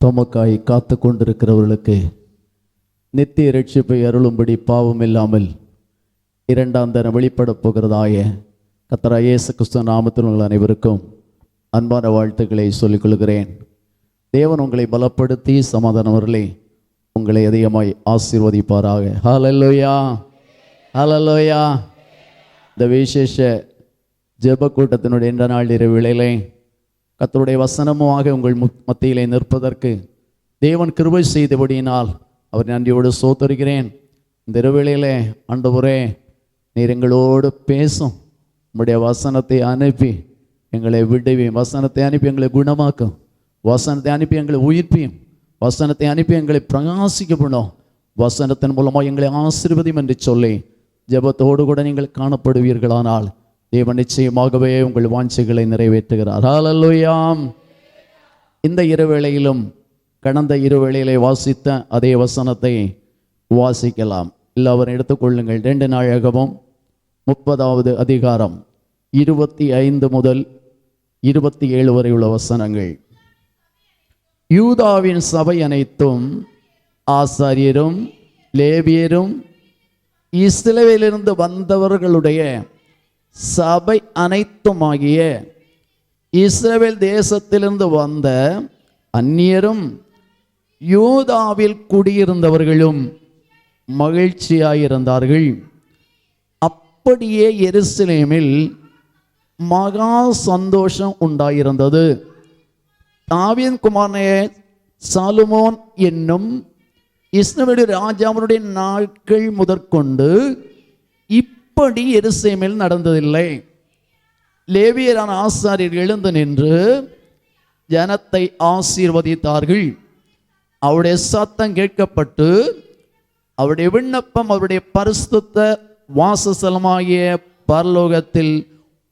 தமக்காய் காத்து கொண்டிருக்கிறவர்களுக்கு நித்திய ரட்சிப்பை அருளும்படி பாவம் இல்லாமல் இரண்டாம் தரம் வெளிப்பட போகிறதாய கர்த்தராகிய இயேசு கிறிஸ்து நாமத்தில் உங்கள் அனைவருக்கும் அன்பான வாழ்த்துக்களை சொல்லிக் கொள்கிறேன். தேவன் உங்களை பலப்படுத்தி சமாதானவர்களே உங்களை அதிகமாய் ஆசீர்வதிப்பாராக. ஹல்லேலூயா, ஹல்லேலூயா. இந்த விசேஷ ஜெப கூட்டத்தினுடைய இந்த நாள் இரவிலே கர்த்தருடைய வசனமாக உங்கள் மத்தியிலே நிற்பதற்கு தேவன் கிருபை செய்தபடியினால் அவர் நன்றியோடு ஸ்தோத்திரிக்கிறேன். இந்த இரவிலே ஆண்டவரே நீர் எங்களோடு பேசும், உம்முடைய வசனத்தை அனுப்பி எங்களை விடுவியும், வசனத்தை அனுப்பி எங்களை குணமாக்கும், வசனத்தை அனுப்பி எங்களை உயிர்ப்பியும், வசனத்தை அனுப்பி எங்களை பிரகாசிக்க பண்ணும், வசனத்தின் மூலமாக எங்களை ஆசீர்வதியும் என்று சொல்லி ஜெபத்தோடு கூட நீங்கள் காணப்படுவீர்களானால் தேவன் நிச்சயமாகவே உங்கள் வாஞ்சைகளை நிறைவேற்றுகிறார். ஹல்லேலூயா. இந்த இரவேளையிலும் கடந்த இரவேளையிலே வாசித்த அதே வசனத்தை வாசிக்கலாம். எல்லாரும் எடுத்துக்கொள்ளுங்கள். 2 நாளாகமம் 30வது அதிகாரம் 25 முதல் 27 வரை உள்ள வசனங்கள். யூதாவின் சபை அனைத்தும் ஆசாரியரும் லேவியரும் இஸ்ரவேலிலிருந்து வந்தவர்களுடைய சபை அனைத்துமாகிய இஸ்ரவேல் தேசத்திலிருந்து வந்த அந்நியரும் யூதாவில் குடியிருந்தவர்களும் மகிழ்ச்சியாயிருந்தார்கள். அப்படியே எருசலேமில் மகா சந்தோஷம் உண்டாயிருந்தது. தாவீதின் குமாரனாகிய சாலமோன் என்னும் இஸ்ரவேல் ராஜாவினுடைய நாட்கள் முதற்கொண்டு இப்படி எருசலேமில் நடந்ததில்லை. லேவியரான ஆசாரியர்கள் எழுந்து நின்று ஜனத்தை ஆசீர்வதித்தார்கள். அவருடைய சத்தம் கேட்கப்பட்டு அவருடைய விண்ணப்பம் அவருடைய பரிசுத்த வாசஸ்தலமாகிய பரலோகத்தில்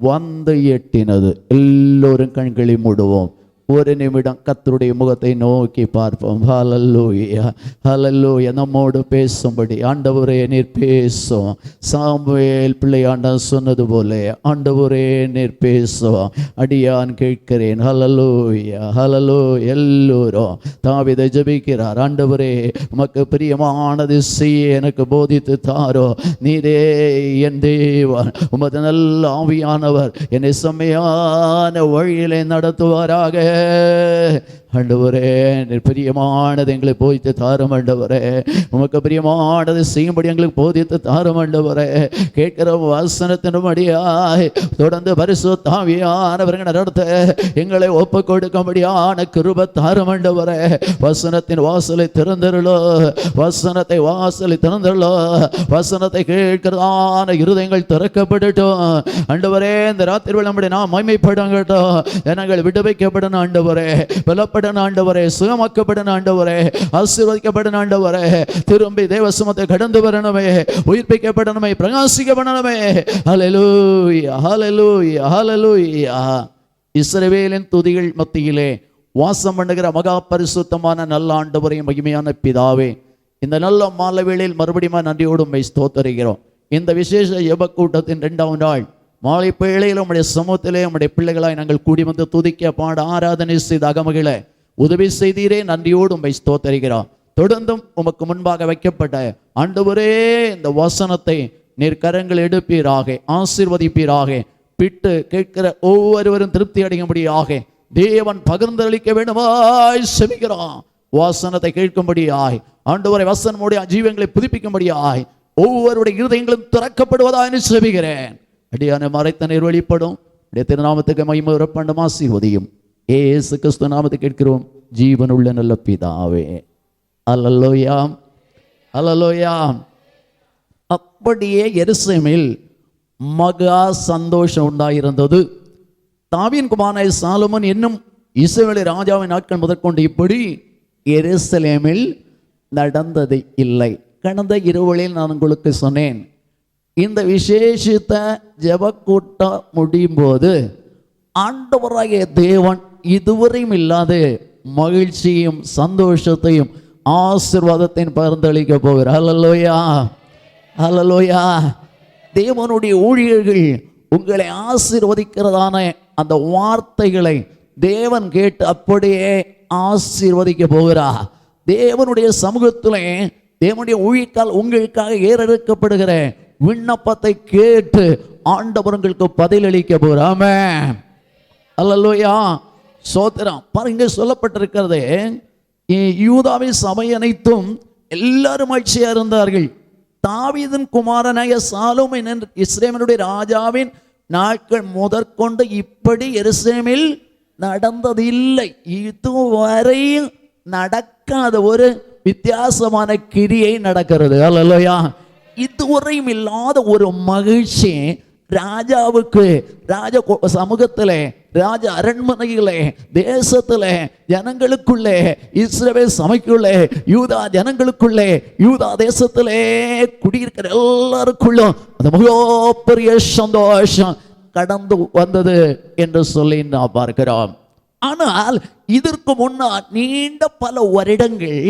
வந்து எட்டினது. எல்லோரும் கண்களை மூடுவோம். ஒரு நிமிடம் கர்த்தருடைய முகத்தை நோக்கி பார்ப்போம். ஹல்லேலூயா, ஹல்லேலூயா. நம்மோடு பேசும்படி ஆண்டவரே நீர் பேசும். சாமுவேல் பிள்ளையாண்டன் சொன்னது போல ஆண்டவரே நீர் பேசும், அடியான் கேட்கிறேன். ஹல்லேலூயா, ஹல்லேலூயா. எல்லோரும் தாவீதை ஜெபிக்கிறார். ஆண்டவரே உமக்கு பிரியமானது செய்ய எனக்கு போதித்து தாரோ. நீரே என் தேவன், உமது நல்ல ஆவியானவர் என்னை செம்மையான வழியிலே நடத்துவாராக. ஆண்டவரே பிரியமானது எங்களுக்கு போதித்து தாரும். ஆண்டவரே உமக்கு பிரியமானது செய்யும்படி எங்களுக்கு போதித்து தாரும். ஆண்டவரே கேட்கிற வசனத்தின்படியாய் தொடர்ந்து பரிசுத்த ஆவியானவர்கள் நடத்த எங்களை ஒப்பு கொடுக்கும்படியான கிருபை தாரும். ஆண்டவரே வசனத்தின் வாசலை திறந்தருளோ, வசனத்தை வாசலை திறந்தருளோ, வசனத்தை கேட்கிறதான இருதயங்கள் திறக்கப்படட்டும். ஆண்டவரே இந்த ராத்திரி நம்முடைய நாம் மகிமைப்படட்டும். ஜனங்கள் விடுவிக்கப்படணும் ஆண்டவரே, பலப்படணும் ஆண்டவரே, சுகமாக்கப்படணும் ஆண்டவரே, ஆசீர்வதிக்கப்படணும் ஆண்டவரே, திரும்பி தேவ சமூகத்தை கடந்து வரணுமே, உயிர்ப்பிக்கப்படணுமே, பிரகாசிக்கப்படணுமே. ஹல்லேலூயா, ஹல்லேலூயா, ஹல்லேலூயா. இஸ்ரவேலின் துதிகள் மத்தியிலே வாசம் பண்ணுகிற மகா பரிசுத்தமான நல்ல ஆண்டவரையும் மகிமையான பிதாவே, இந்த நல்ல மாலை வேளையில் மறுபடியும் நன்றியோடு உம்மை ஸ்தோத்திரிக்கிறோம். இந்த விசேஷ ஜெப கூட்டத்தின் 2ஆம் நாள் மாலை வேளையில் உம்முடைய சமூகத்திலே உம்முடைய பிள்ளைகளாய் நாங்கள் கூடி வந்து துதிக்க பாட ஆராதனை செய்த அகமகளை உதவி செய்தீரே, நன்றியோடு உம்மை ஸ்தோத்திரிக்கிறோம். தொடர்ந்தும் உமக்கு முன்பாக வைக்கப்பட்ட ஆண்டவரே இந்த வசனத்தை நீர் கரங்கள் எடுப்பீராக, ஆசீர்வதிப்பீராக, பிட்டு கேட்கிற ஒவ்வொருவரும் திருப்தி அடையும்படியாக தேவன் பகிர்ந்தளிக்க வேண்டுமாய் செபிக்கிறோம். வசனத்தை கேட்கும்படியாய் ஆண்டவரை வசனமுடைய ஜீவங்களை புதுப்பிக்கும்படியாய் ஒவ்வொருடைய இருதயங்களும் திறக்கப்படுவதாக செபிக்கிறேன். அடியான மறைத்த நீர் வெளிப்படும். திருநாமத்துக்கு மகிமை வரப்பண்டும் ஆசீர்வதியும். இயேசு கிறிஸ்து நாமத்தை கேட்கிறோம் ஜீவனுள்ள நல்ல பிதாவே. அல்லேலூயா, அல்லேலூயா. அப்படியே எருசலேமில் மகா சந்தோஷம் உண்டாயிருந்தது. தாவீதின் குமாரனாகிய சாலமோன் என்னும் இஸ்ரவேல் ராஜாவின் நாட்கள் முதற்கொண்டு இப்படி எருசலேமில் நடந்தது இல்லை. கடந்த இரவுகளில் நான் உங்களுக்கு சொன்னேன், இந்த விசேஷித்த ஜெப கூட்டம் முடியும் போது ஆண்டவராகிய தேவன் இதுவரையும் இல்லாத மகிழ்ச்சியும் சந்தோஷத்தையும் ஆசீர்வாதத்தையும் பகிர்ந்தளிக்க போகிறார். ஹல்லேலூயா, ஹல்லேலூயா. தேவனுடைய ஊழியர்கள் உங்களை ஆசீர்வதிக்கிறதான அந்த வார்த்தைகளை தேவன் கேட்டு அப்படியே ஆசீர்வதிக்க போகிறார். தேவனுடைய சமூகத்திலே தேவனுடைய ஊழியக்கால் உங்களுக்காக ஏறெடுக்கப்படுகிற விண்ணப்பத்தை கேட்டு ஆண்டவர் உங்களுக்கு பதிலளிக்க போகிறார். ஆமென். அல்லேலூயா. சோத்திரம். பாருங்க, சொல்லப்பட்டிருக்கிறது, யூதாவின் சபை அனைத்தும் எல்லாரும் மகிழ்ச்சியா இருந்தார்கள். தாவீதின் குமாரனாய சாலோமோன் என்ற இஸ்ரவேலுடைய ராஜாவின் நாட்கள் முதற்கொண்டு இப்படி எருசலேமில் நடந்ததில்லை. இதுவரையும் நடக்காத ஒரு வித்தியாசமான கிரியை நடக்கிறது. அல்லேலூயா. இதுவரையும் இல்லாத ஒரு மகிழ்ச்சி ராஜாவுக்கு, ராஜ சமூகத்திலே, ராஜ அரண்மனையிலே, தேசத்திலே, ஜனங்களுக்குள்ளே, இஸ்ரவேல் சபைக்குள்ளே, யூதா ஜனங்களுக்குள்ளே, யூதா தேசத்திலே குடியிருக்கிற எல்லாருக்குள்ளும் அந்த மிகப்பெரிய சந்தோஷம் கடந்து வந்தது என்று சொல்லி நாம் பார்க்கிறோம். ஆனால் இதற்கு முன்னால் நீண்ட பல வருடங்கள்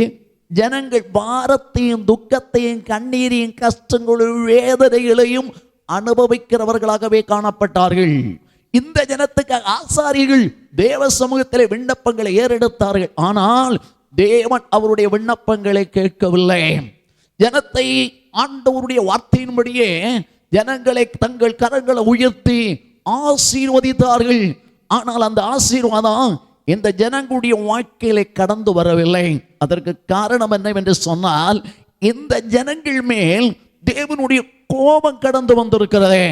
ஜனங்கள் பாரத்தையும் துக்கத்தையும் கண்ணீரையும் கஷ்டங்களையும் வேதனைகளையும் அனுபவிக்கிறவர்களாகவே காணப்பட்டார்கள். இந்த ஜனத்துக்கு ஆசாரியர்கள் தேவ சமூகத்திலே விண்ணப்பங்களை ஏறெடுத்தார்கள். ஆனால் தேவன் அவருடைய விண்ணப்பங்களை கேட்கவில்லை. ஜனத்தை ஆண்டவருடைய வார்த்தையின்படியே ஜனங்களை தங்கள் கரங்களை உயர்த்தி ஆசீர்வதித்தார்கள். ஆனால் அந்த ஆசீர்வாதம் இந்த ஜனங்களுடைய வாழ்க்கையிலே கடந்து வரவில்லை. அதற்கு காரணம் என்னவென்று சொன்னால், இந்த ஜனங்கள் மேல் தேவனுடைய கோபம் கடந்து வந்திருக்கிறது,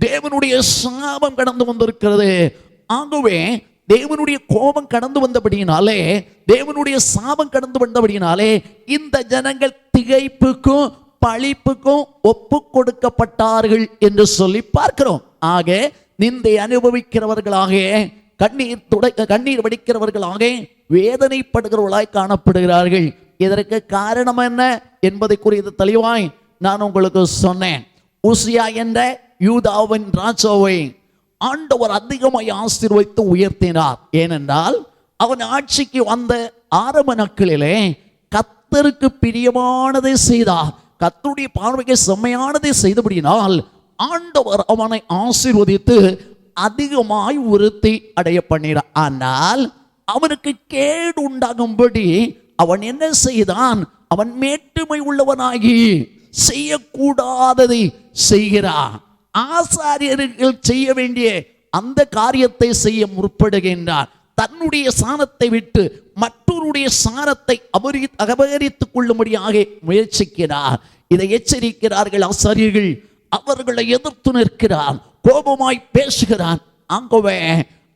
தேவனுடைய சாபம் கடந்து வந்திருக்கிறது. ஆகவே தேவனுடைய கோபம் கடந்து வந்தபடியினாலே, தேவனுடைய சாபம் கடந்து வந்தபடியினாலே இந்த ஜனங்கள் திகைப்புக்கும் பழிப்புக்கும் ஒப்பு கொடுக்கப்பட்டார்கள் என்று சொல்லி பார்க்கிறோம். ஆக நிந்தை அனுபவிக்கிறவர்களாக, கண்ணீர் வடிக்கிறவர்களாக, வேதனைப்படுகிறவர்களாய் காணப்படுகிறார்கள். இதற்கு காரணம் என்ன என்பதை குறித்து தெளிவாய் நான் உங்களுக்கு சொன்னேன். உசியா என்ற யூதாவின் ராஜாவை ஆண்டவர் அதிகமாய் ஆசீர்வதித்து உயர்த்தினார். ஏனென்றால் அவன் ஆட்சிக்கு வந்த ஆரம்ப நாட்களிலே கர்த்தருக்கு பிரியமானதை செய்தார். கர்த்தருடைய பார்வைக்கு செம்மையானதை செய்தபடியினால் ஆண்டவர் அவனை ஆசீர்வதித்து அதிகமாய் விருத்தி அடைய பண்ணினார். ஆனால் அவனுக்கு கேடு உண்டாகும்படி அவன் என்ன செய்தான்? அவன் மேட்டுமை உள்ளவனாகி செய்யக்கூடாததை செய்கிறான். ஆசாரியர்கள் செய்ய வேண்டிய அந்த காரியத்தை செய்ய முற்படுகின்றான். தன்னுடைய சாணத்தை விட்டு மற்றொருடைய சாணத்தை அபகரித்துக் கொள்ளும்படியாக முயற்சிக்கிறார். இதை எச்சரிக்கிறார்கள் ஆசாரியர்கள். அவர்களை எதிர்த்து நிற்கிறான், கோபமாய் பேசுகிறான். ஆகவே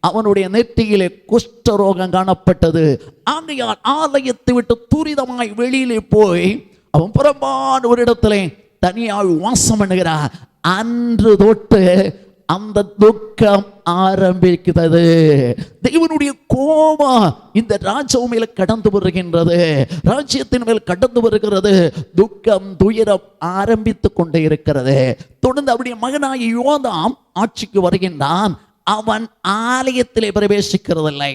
அவனுடைய நெற்றியிலே குஷ்டரோகம் காணப்பட்டது. ஆகையால் ஆலயத்தை விட்டு துரிதமாய் வெளியிலே போய் அவன் புறம்பான ஒரு இடத்திலே தனியால் வாசம் பண்ணுகிறார். அன்று தொட்டு அந்த துக்கம் ஆரம்பிக்கிறது. தேவனுடைய கோபம் இந்த ராஜ்யம் மேல கடந்து வருகின்றது, ராஜ்யத்தின் மேல் கடந்து வருகிறது. துக்கம் துயரம் ஆரம்பித்துக் கொண்டே இருக்கிறது. தொடர்ந்து அவருடைய மகனாகிய யோதாம் ஆட்சிக்கு வருகின்றான். அவன் ஆலயத்திலே பிரவேசிக்கிறதில்லை.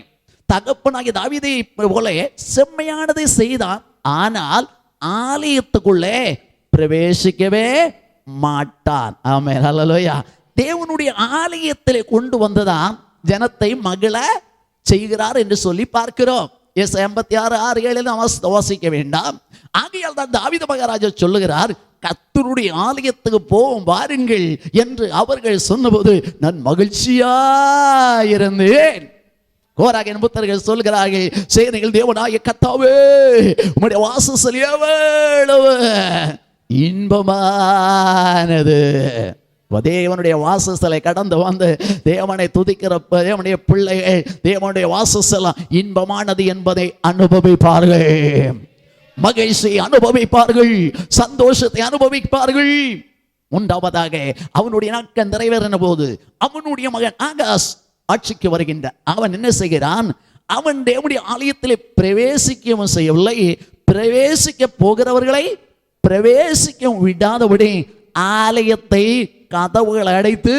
தகப்பனாகிய தாவீதை போல செம்மையானதை செய்தான். ஆனால் ஆலயத்துக்குள்ளே பிரவேசிக்கவே மாட்டான். ஆமென், ஹல்லேலூயா. தேவனுடைய ஆலயத்திலே கொண்டு வந்ததான் ஜனத்தை மகிழ செய்கிறார் என்று சொல்லி பார்க்கிறோம். ஏசாயா 56:6-7 வாசிக்க வேண்டாம். ஆகையால் தான் தாவீது மகாராஜா சொல்லுகிறார், கர்த்தருடைய ஆலயத்துக்கு போவோம் வாருங்கள் என்று அவர்கள் சொன்னபோது நான் மகிழ்ச்சியாயிருந்தேன். கோராகின் புத்தர்கள் சொல்கிறார்கள், சேனைகள் தேவனாகிய கர்த்தாவே உம்முடைய வாசஸ்தலம் எவ்வளவு இன்பமானது. தேவனுடைய வாசஸ்தலை கடந்து வந்து தேவனை துதிக்கிறப்ப தேவனுடைய பிள்ளைகள் தேவனுடைய வாசஸ்தலம் இன்பமானது என்பதை அனுபவிப்பார்கள், மகிழ்ச்சியை அனுபவிப்பார்கள், சந்தோஷத்தை அனுபவிப்பார்கள். மூன்றாவதாக அவனுடைய நாட்கள் நிறைவேறின போது அவனுடைய மகன் ஆகாஸ் ஆட்சிக்கு வருகின்ற அவன் என்ன செய்கிறான்? அவன் தேவனுடைய ஆலயத்திலே பிரவேசிக்கவும் செய்யவில்லை, பிரவேசிக்க போகிறவர்களை பிரவேசிக்க விடாதபடி ஆலயத்தை கதவுகளை அடைத்து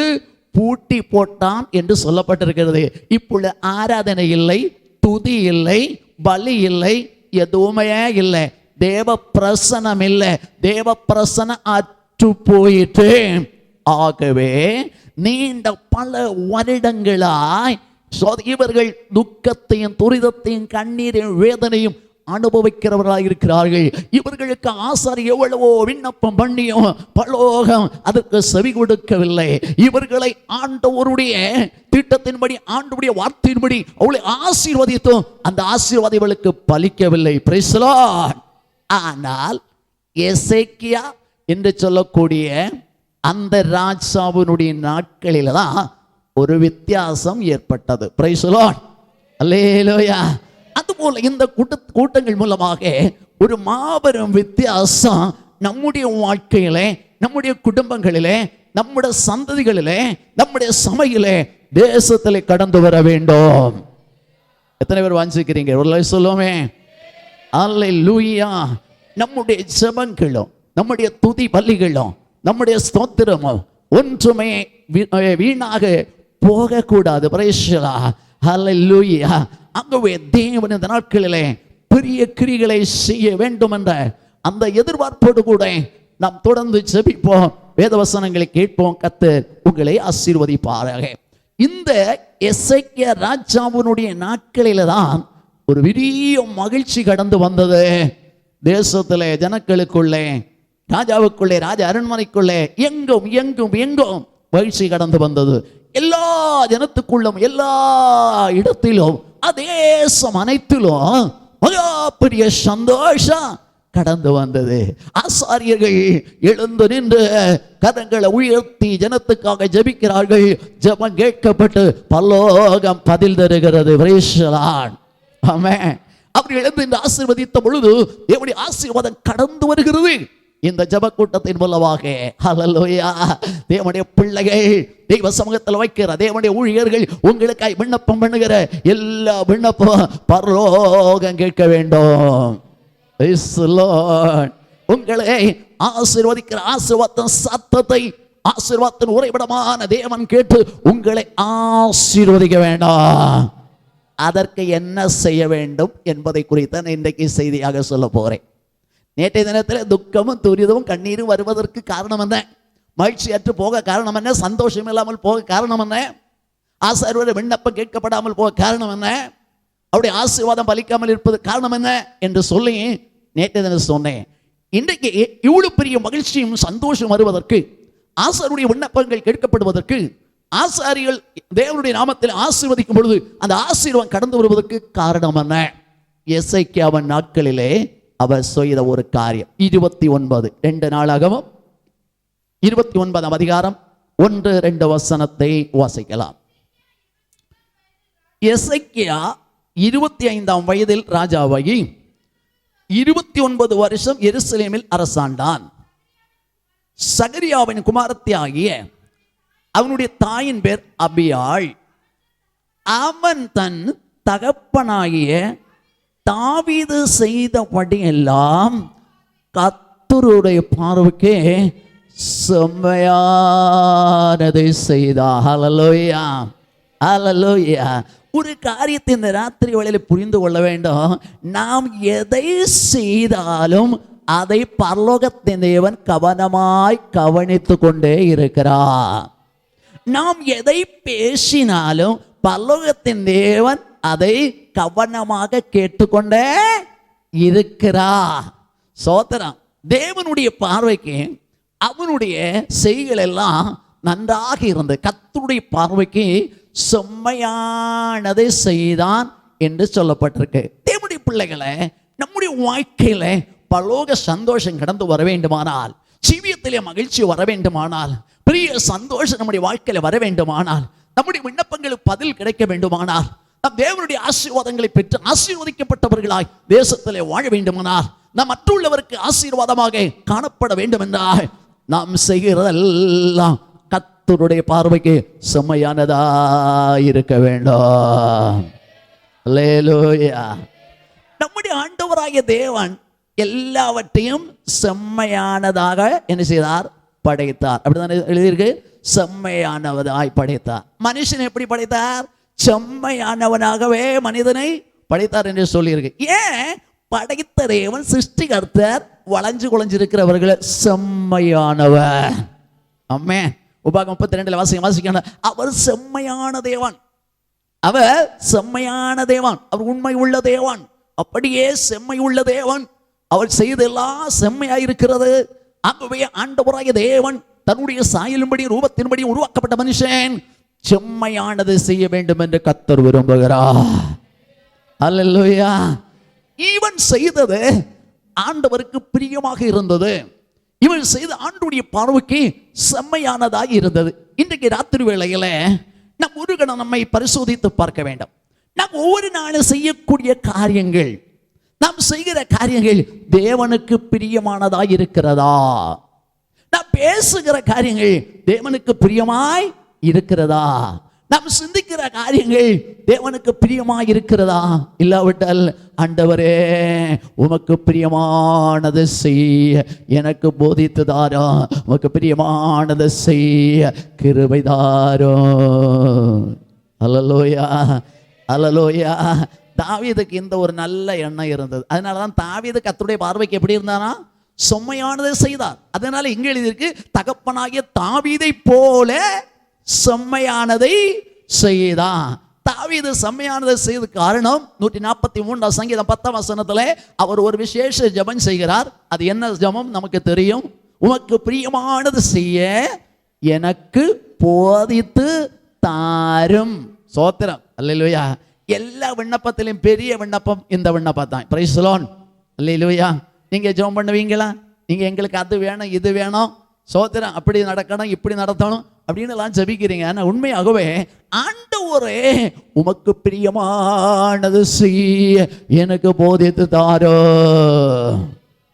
பூட்டி போட்டான் என்று சொல்லப்பட்டிருக்கிறது. இப்பொழுது ஆராதனை இல்லை, துதி இல்லை, பலி இல்லை, எதுவுமே இல்லை. தேவ பிரசனம் இல்லை, தேவ பிரசனம் அற்று போயிட்டு. ஆகவே நீண்ட பல வருடங்களாய் இவர்கள் துக்கத்தையும் துரிதத்தையும் கண்ணீரையும் வேதனையும் அனுபவிக்கிறவர்களாக இருக்கிறார்கள். இவர்களுக்கு ஆசாரி எவ்வளவோ விண்ணப்பம் பண்ணியும் பரலோகம் அதற்கு செவி கொடுக்கவில்லை. இவர்களை ஆண்டவருடைய திட்டத்தின்படி, ஆண்டவருடைய வார்த்தையின்படி அவளை ஆசீர்வதித்தோம், அந்த ஆசீர்வாதம் இவளுக்கு பலிக்கவில்லை. Price the Lord. ஆனால் எசேக்கியா என்று சொல்லக்கூடிய அந்த ராஜாவினுடைய நாட்களில் தான் ஒரு வித்தியாசம் ஏற்பட்டது. Praise the Lord. அல்லேலூயா. அதுபோல இந்த கூட்டங்கள் மூலமாக ஒரு மாபெரும் வித்தியாசம் நம்முடைய வாழ்க்கையிலே, நம்முடைய குடும்பங்களிலே, நம்முடைய சந்ததிகளிலே, நம்முடைய சபையிலே, தேசத்திலே கடந்து வர வேண்டும். எத்தனை பேர் வாஞ்சிக்கிறீங்க? ஒரு சொல்லுவோமே அல்லேலூயா. நம்முடைய ஜெபங்களும் நம்முடைய துதி பலிகளும் நம்முடைய ஸ்தோத்திரமும் ஒன்றுமே வீணாக போகக்கூடாது. Praise the Lord. அல்லேலூயா. ஆகவே தேவன் இந்த நாட்களிலே பெரிய கிரிகளை செய்ய வேண்டும் என்ற அந்த எதிர்பார்ப்போடு கூட நாம் தொடர்ந்து ஜெபிப்போம், வேதவசனங்களை கேட்போம். கர்த்தர் உங்களை ஆசீர்வதிப்பாராக. இந்த எசேக்கியா ராஜாவினுடைய நாட்களில தான் ஒரு பெரிய மகிழ்ச்சி கடந்து வந்தது. தேசத்திலே, ஜனங்களுக்குள்ளே, ராஜாவுக்குள்ளே, ராஜ அரண்மனைக்குள்ளே, எங்கும் எங்கும் எங்கும் மகிழ்ச்சி கடந்து வந்தது. எல்லா ஜனத்துக்குள்ளும், எல்லா இடத்திலும், தேசம் அனைத்திலும் மகா பெரிய சந்தோஷம் கடந்து வந்தது. ஆசாரியர்கள் எழுந்து நின்று கரங்களை உயர்த்தி ஜனத்துக்காக ஜெபிக்கிறார்கள். ஜெபம் கேட்கப்பட்டு பரலோகம் பதில் தருகிறது. Price the Lord. ஆமென். அவர் எழுந்து இந்த ஆசீர்வதித்த பொழுது தேவனுடைய ஆசீர்வாதம் கடந்து வருகிறது. இந்த ஜெப கூட்டத்தின் மூலமாக ஹல்லேலூயா, தேவனுடைய பிள்ளைகள் தெய்வ சமூகத்தில் வைக்கிற தேவனுடைய ஊழியர்கள் உங்களுக்காய் விண்ணப்பம் பண்ணுகிற எல்லா விண்ணப்பம் பரலோகம் கேட்க வேண்டும். Praise the Lord. உங்களை ஆசீர்வதிக்கிற ஆசீர்வாதத்தின் சத்தத்தை, ஆசீர்வாதத்தின் உறைவிடமான தேவன் கேட்டு உங்களை ஆசீர்வதிக்க வேண்டாம். அதற்கு என்ன செய்ய வேண்டும் என்பதை குறித்து நான் இன்றைக்கு செய்தியாக சொல்ல போகிறேன். நேற்றைய தினத்தில் துக்கமும் துரிதமும் கண்ணீரும் வருவதற்கு காரணம் என்ன? மகிழ்ச்சியற்று போக காரணம் என்ன? சந்தோஷம் இல்லாமல் போக காரணம் என்ன? ஆசாரியருடைய விண்ணப்பம் கேட்கப்படாமல் போக காரணம் என்ன? அவருடைய ஆசீர்வாதம் பலிக்காமல் இருப்பது காரணம் என்ன என்று சொல்லி நேற்றைய தினம் சொன்னேன். இன்றைக்கு இவ்வளவு பெரிய மகிழ்ச்சியும் சந்தோஷம் வருவதற்கு, ஆசாரியருடைய விண்ணப்பங்கள் கேட்கப்படுவதற்கு, ஆசாரியர்கள் தேவனுடைய நாமத்தில் ஆசீர்வதிக்கும் பொழுது அந்த ஆசீர்வாதம் கடந்து வருவதற்கு காரணம் என்ன? எசேக்கியாவின் நாட்களிலே அவர் செய்த ஒரு காரியம். 29 2 நாளாகவும் 29ஆம் அதிகாரம் 1-2 வசனத்தை வாசிக்கலாம். எசேக்கியா 25ஆம் வயதில் ராஜாவாகி 29 வருஷம் எருசலேமில் அரசாண்டான். சகரியாவின் குமாரத்தி ஆகிய அவனுடைய தாயின் பேர் அபியாள். அவன் தன் தகப்பனாகிய தாவீது செய்தபடி எல்லாம் கர்த்தருடைய பார்வைக்கு செம்மையானதை செய்தார். ஹல்லேலூயா, ஹல்லேலூயா. ஒரு காரியத்தை இந்த ராத்திரி வேளையில் புரிந்து கொள்ள வேண்டும். நாம் எதை செய்தாலும் அதை பரலோகத்தின் தேவன் கவனமாய் கவனித்து கொண்டே இருக்கிறார். நாம் எதை பேசினாலும் பரலோகத்தின் தேவன் அதை கவனமாக கேட்டுக்கொண்டே இருக்கிறார். சோதரம். தேவனுடைய பார்வைக்கு அவனுடைய செய்கள் எல்லாம் நன்றாக இருந்தது. கர்த்தருடைய பார்வைக்கு செம்மையானதை செய்தான் என்று சொல்லப்பட்டிருக்கு. தேவனுடைய பிள்ளைகளை, நம்முடைய வாழ்க்கையில பரலோக சந்தோஷம் கடந்து வர வேண்டுமானால், ஜீவியத்திலே மகிழ்ச்சி வர வேண்டுமானால், பெரிய சந்தோஷம் நம்முடைய வாழ்க்கையில வர வேண்டுமானால், நம்முடைய விண்ணப்பங்களுக்கு பதில் கிடைக்க வேண்டுமானால், நாம் தேவனுடைய ஆசீர்வாதங்களை பெற்று ஆசீர்வதிக்கப்பட்டவர்களாய் தேசத்திலே வாழ வேண்டுமானால், நாம் மற்றவர்களுக்கு ஆசீர்வாதமாக காணப்பட வேண்டும் என்றால், நாம் செய்கிறதெல்லாம் கர்த்தருடைய பார்வைக்கு செம்மையானதா இருக்க வேண்டும். அல்லேலூயா. நம்முடைய ஆண்டவராகிய தேவன் எல்லாவற்றையும் செம்மையானதாக என்ன செய்தார்? படைத்தார். அப்படிதான் எழுதியிருக்கு, செம்மையானவதாய் படைத்தார். மனுஷன் எப்படி படைத்தார்? செம்மையானவனாகவே மனிதனை படைத்தார் என்று சொல்லியிருக்கு. ஏன்? படைத்த தேவன் சிருஷ்டிகர்த்தர் வளைஞ்சு குலைஞ்சிருக்கிறவர்களை செம்மையானவர். ஆமென். உபாகம் 32 வாசிக்கணும். அவர் செம்மையான தேவன். அவர் செம்மையான தேவன், அவர் உண்மை உள்ள தேவன், அப்படியே செம்மை உள்ள தேவன். அவர் செய்தெல்லாம் செம்மையாயிருக்கிறது. ஆகவே ஆண்டவராகிய தேவன் தன்னுடைய சாயலின்படி ரூபத்தின்படி உருவாக்கப்பட்ட மனுஷன் செம்மையானது செய்ய வேண்டும் என்று கர்த்தர் விரும்புகிறார். அல்லேலூயா. இவன் செய்தது ஆண்டவருக்கு பிரியமாக இருந்தது. இவன் செய்த ஆண்டவருடைய பார்வைக்கு செம்மையானதாக இருந்தது. இன்றைக்கு ராத்திரி வேளையில நம் ஒரு கணம் நம்மை பரிசோதித்து பார்க்க வேண்டும். நாம் ஒவ்வொரு நாளும் செய்யக்கூடிய காரியங்கள், நாம் செய்கிற காரியங்கள் தேவனுக்கு பிரியமானதாக இருக்கிறதா? நாம் பேசுகிற காரியங்கள் தேவனுக்கு பிரியமாய் இருக்கிறதா? நாம் சிந்திக்கிற காரியங்கள் தேவனுக்கு பிரியமாய் இருக்கிறதா? இல்லாவிட்டால் ஆண்டவரே உமக்கு பிரியமானது செய்ய எனக்கு போதித்து தாரோ, உமக்கு பிரியமானது செய்ய கிருபை தாரோ. அல்லேலூயா, அல்லேலூயா. தாவீதுக்கு இந்த ஒரு நல்ல எண்ணம் இருந்தது. அதனாலதான் தாவீது கர்த்தருடைய பார்வைக்கு எப்படி இருந்தானா? செம்மையானதை செய்தார். அதனால இங்க எழுதியிருக்கு, தகப்பனாகிய தாவீதை போல செம்மையானதை செய்தான். தாவீது செம்மையானதை செய்த காரணம் 143 சங்கீதம் 10 அவர் ஒரு விசேஷ ஜெபம் செய்கிறார். அது என்ன ஜெபம் நமக்கு தெரியும். உமக்கு பிரியமானது செய்ய எனக்கு போதித்து தாரும். சோத்திரம். அல்லேலூயா. எல்லா விண்ணப்பத்திலும் பெரிய விண்ணப்பம் இந்த விண்ணப்பம் தான். Praise the Lord. அல்லேலூயா. நீங்க ஜெபம் பண்ணுவீங்களா? நீங்க எங்களுக்கு அது வேணும் இது வேணும், சோத்திரம், அப்படி நடக்கணும் இப்படி நடத்தணும் அப்படின்னு எல்லாம் ஜெபிக்கிறீங்க. ஆனால் உண்மையாகவே ஆண்டவரே உமக்கு பிரியமானது செய்ய எனக்கு போதித்து தாரோ.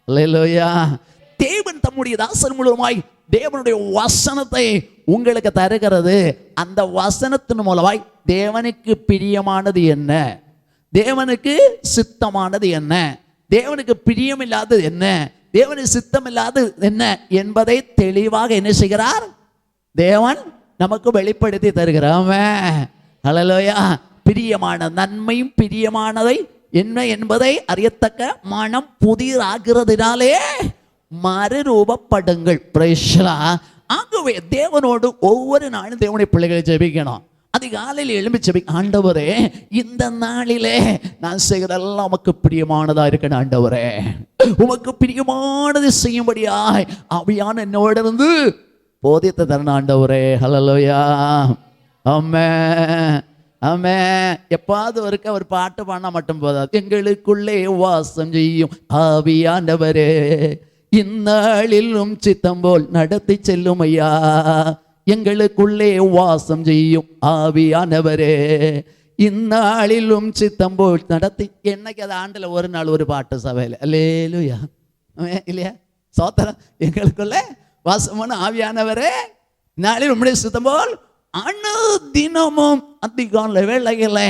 அல்லேலூயா. தேவன் தம்முடைய தாசர் மூலமாய் தேவனுடைய வசனத்தை உங்களுக்கு தருகிறது. அந்த வசனத்தின் மூலமாய் தேவனுக்கு பிரியமானது என்ன, தேவனுக்கு சித்தமானது என்ன, தேவனுக்கு பிரியமில்லாதது என்ன, தேவனுக்கு சித்தம் இல்லாதது என்ன என்பதை தெளிவாக என்ன செய்கிறார்? தேவன் நமக்கு வெளிப்படுத்தி தருகிறார். அல்லேலூயா. பிரியமான நன்மையும் பிரியமானதை என்ன என்பதை அறியத்தக்க மனம் புதிராகிறதுனாலே மறுரூபப்படுங்கள். ஆகவே தேவனோடு ஒவ்வொரு நாளும் தேவனுடைய பிள்ளைகளை ஜெபிக்கணும். அதிகாலையில் எழும்பி ஜெபிக்க, ஆண்டவரே இந்த நாளிலே நான் செய்கிறதெல்லாம் உமக்கு பிரியமானதா இருக்கணும். ஆண்டவரே உமக்கு பிரியமானது செய்யும்படியாய் ஆவியான என்னோட இருந்து போதித்து தரணும். ஆண்டவரே. ஹல்லேலூயா. ஆமென், ஆமென். எப்பாவது ஒரு பாட்டு பாடினா மட்டும் போதாது. எங்களுக்குள்ளே வாசம் செய்யும் ஆவியானவரே இந்நாளிலும் சித்தம் போல் நடத்தி செல்லும் ஐயா. எங்களுக்குள்ளே வாசம் செய்யும் ஆவியானவரே இந்நாளிலும் சித்தம் போல் நடத்தி. என்னைக்கு அது ஆண்டுல ஒரு நாள் ஒரு பாட்டு சபையில். அல்லேலூயா. இல்லையா? சோத்திரம். எங்களுக்குள்ளே வாசமான ஆவியானவரே நாளில் உம்முடைய சித்தம் போல் அணு தினமும் அதிகாலை வேளையில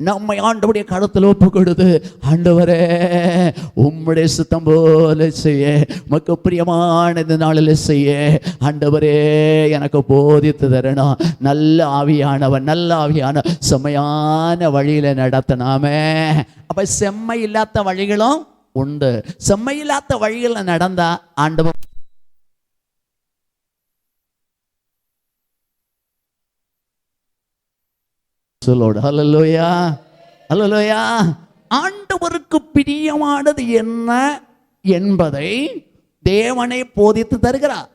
நம்மை ஆண்டவருடைய கருத்தில் ஒப்பு கொடுத்து, ஆண்டவரே உம்முடைய சித்தம் போல செய்ய, உமக்கு பிரியமான இந்த நாளில் செய்ய ஆண்டவரே எனக்கு போதித்து தரணும். நல்ல ஆவியானவன், நல்ல ஆவியான செம்மையான வழியில நடத்தினாமே. அப்ப செம்மை இல்லாத வழிகளும் உண்டு. செம்மை இல்லாத வழிகளை நடந்தா ஆண்டவர் அல்லேலூயா, அல்லேலூயா. ஆண்டவருக்கு பிரியமானது என்ன என்பதை தேவனை போதித்து தருகிறார்.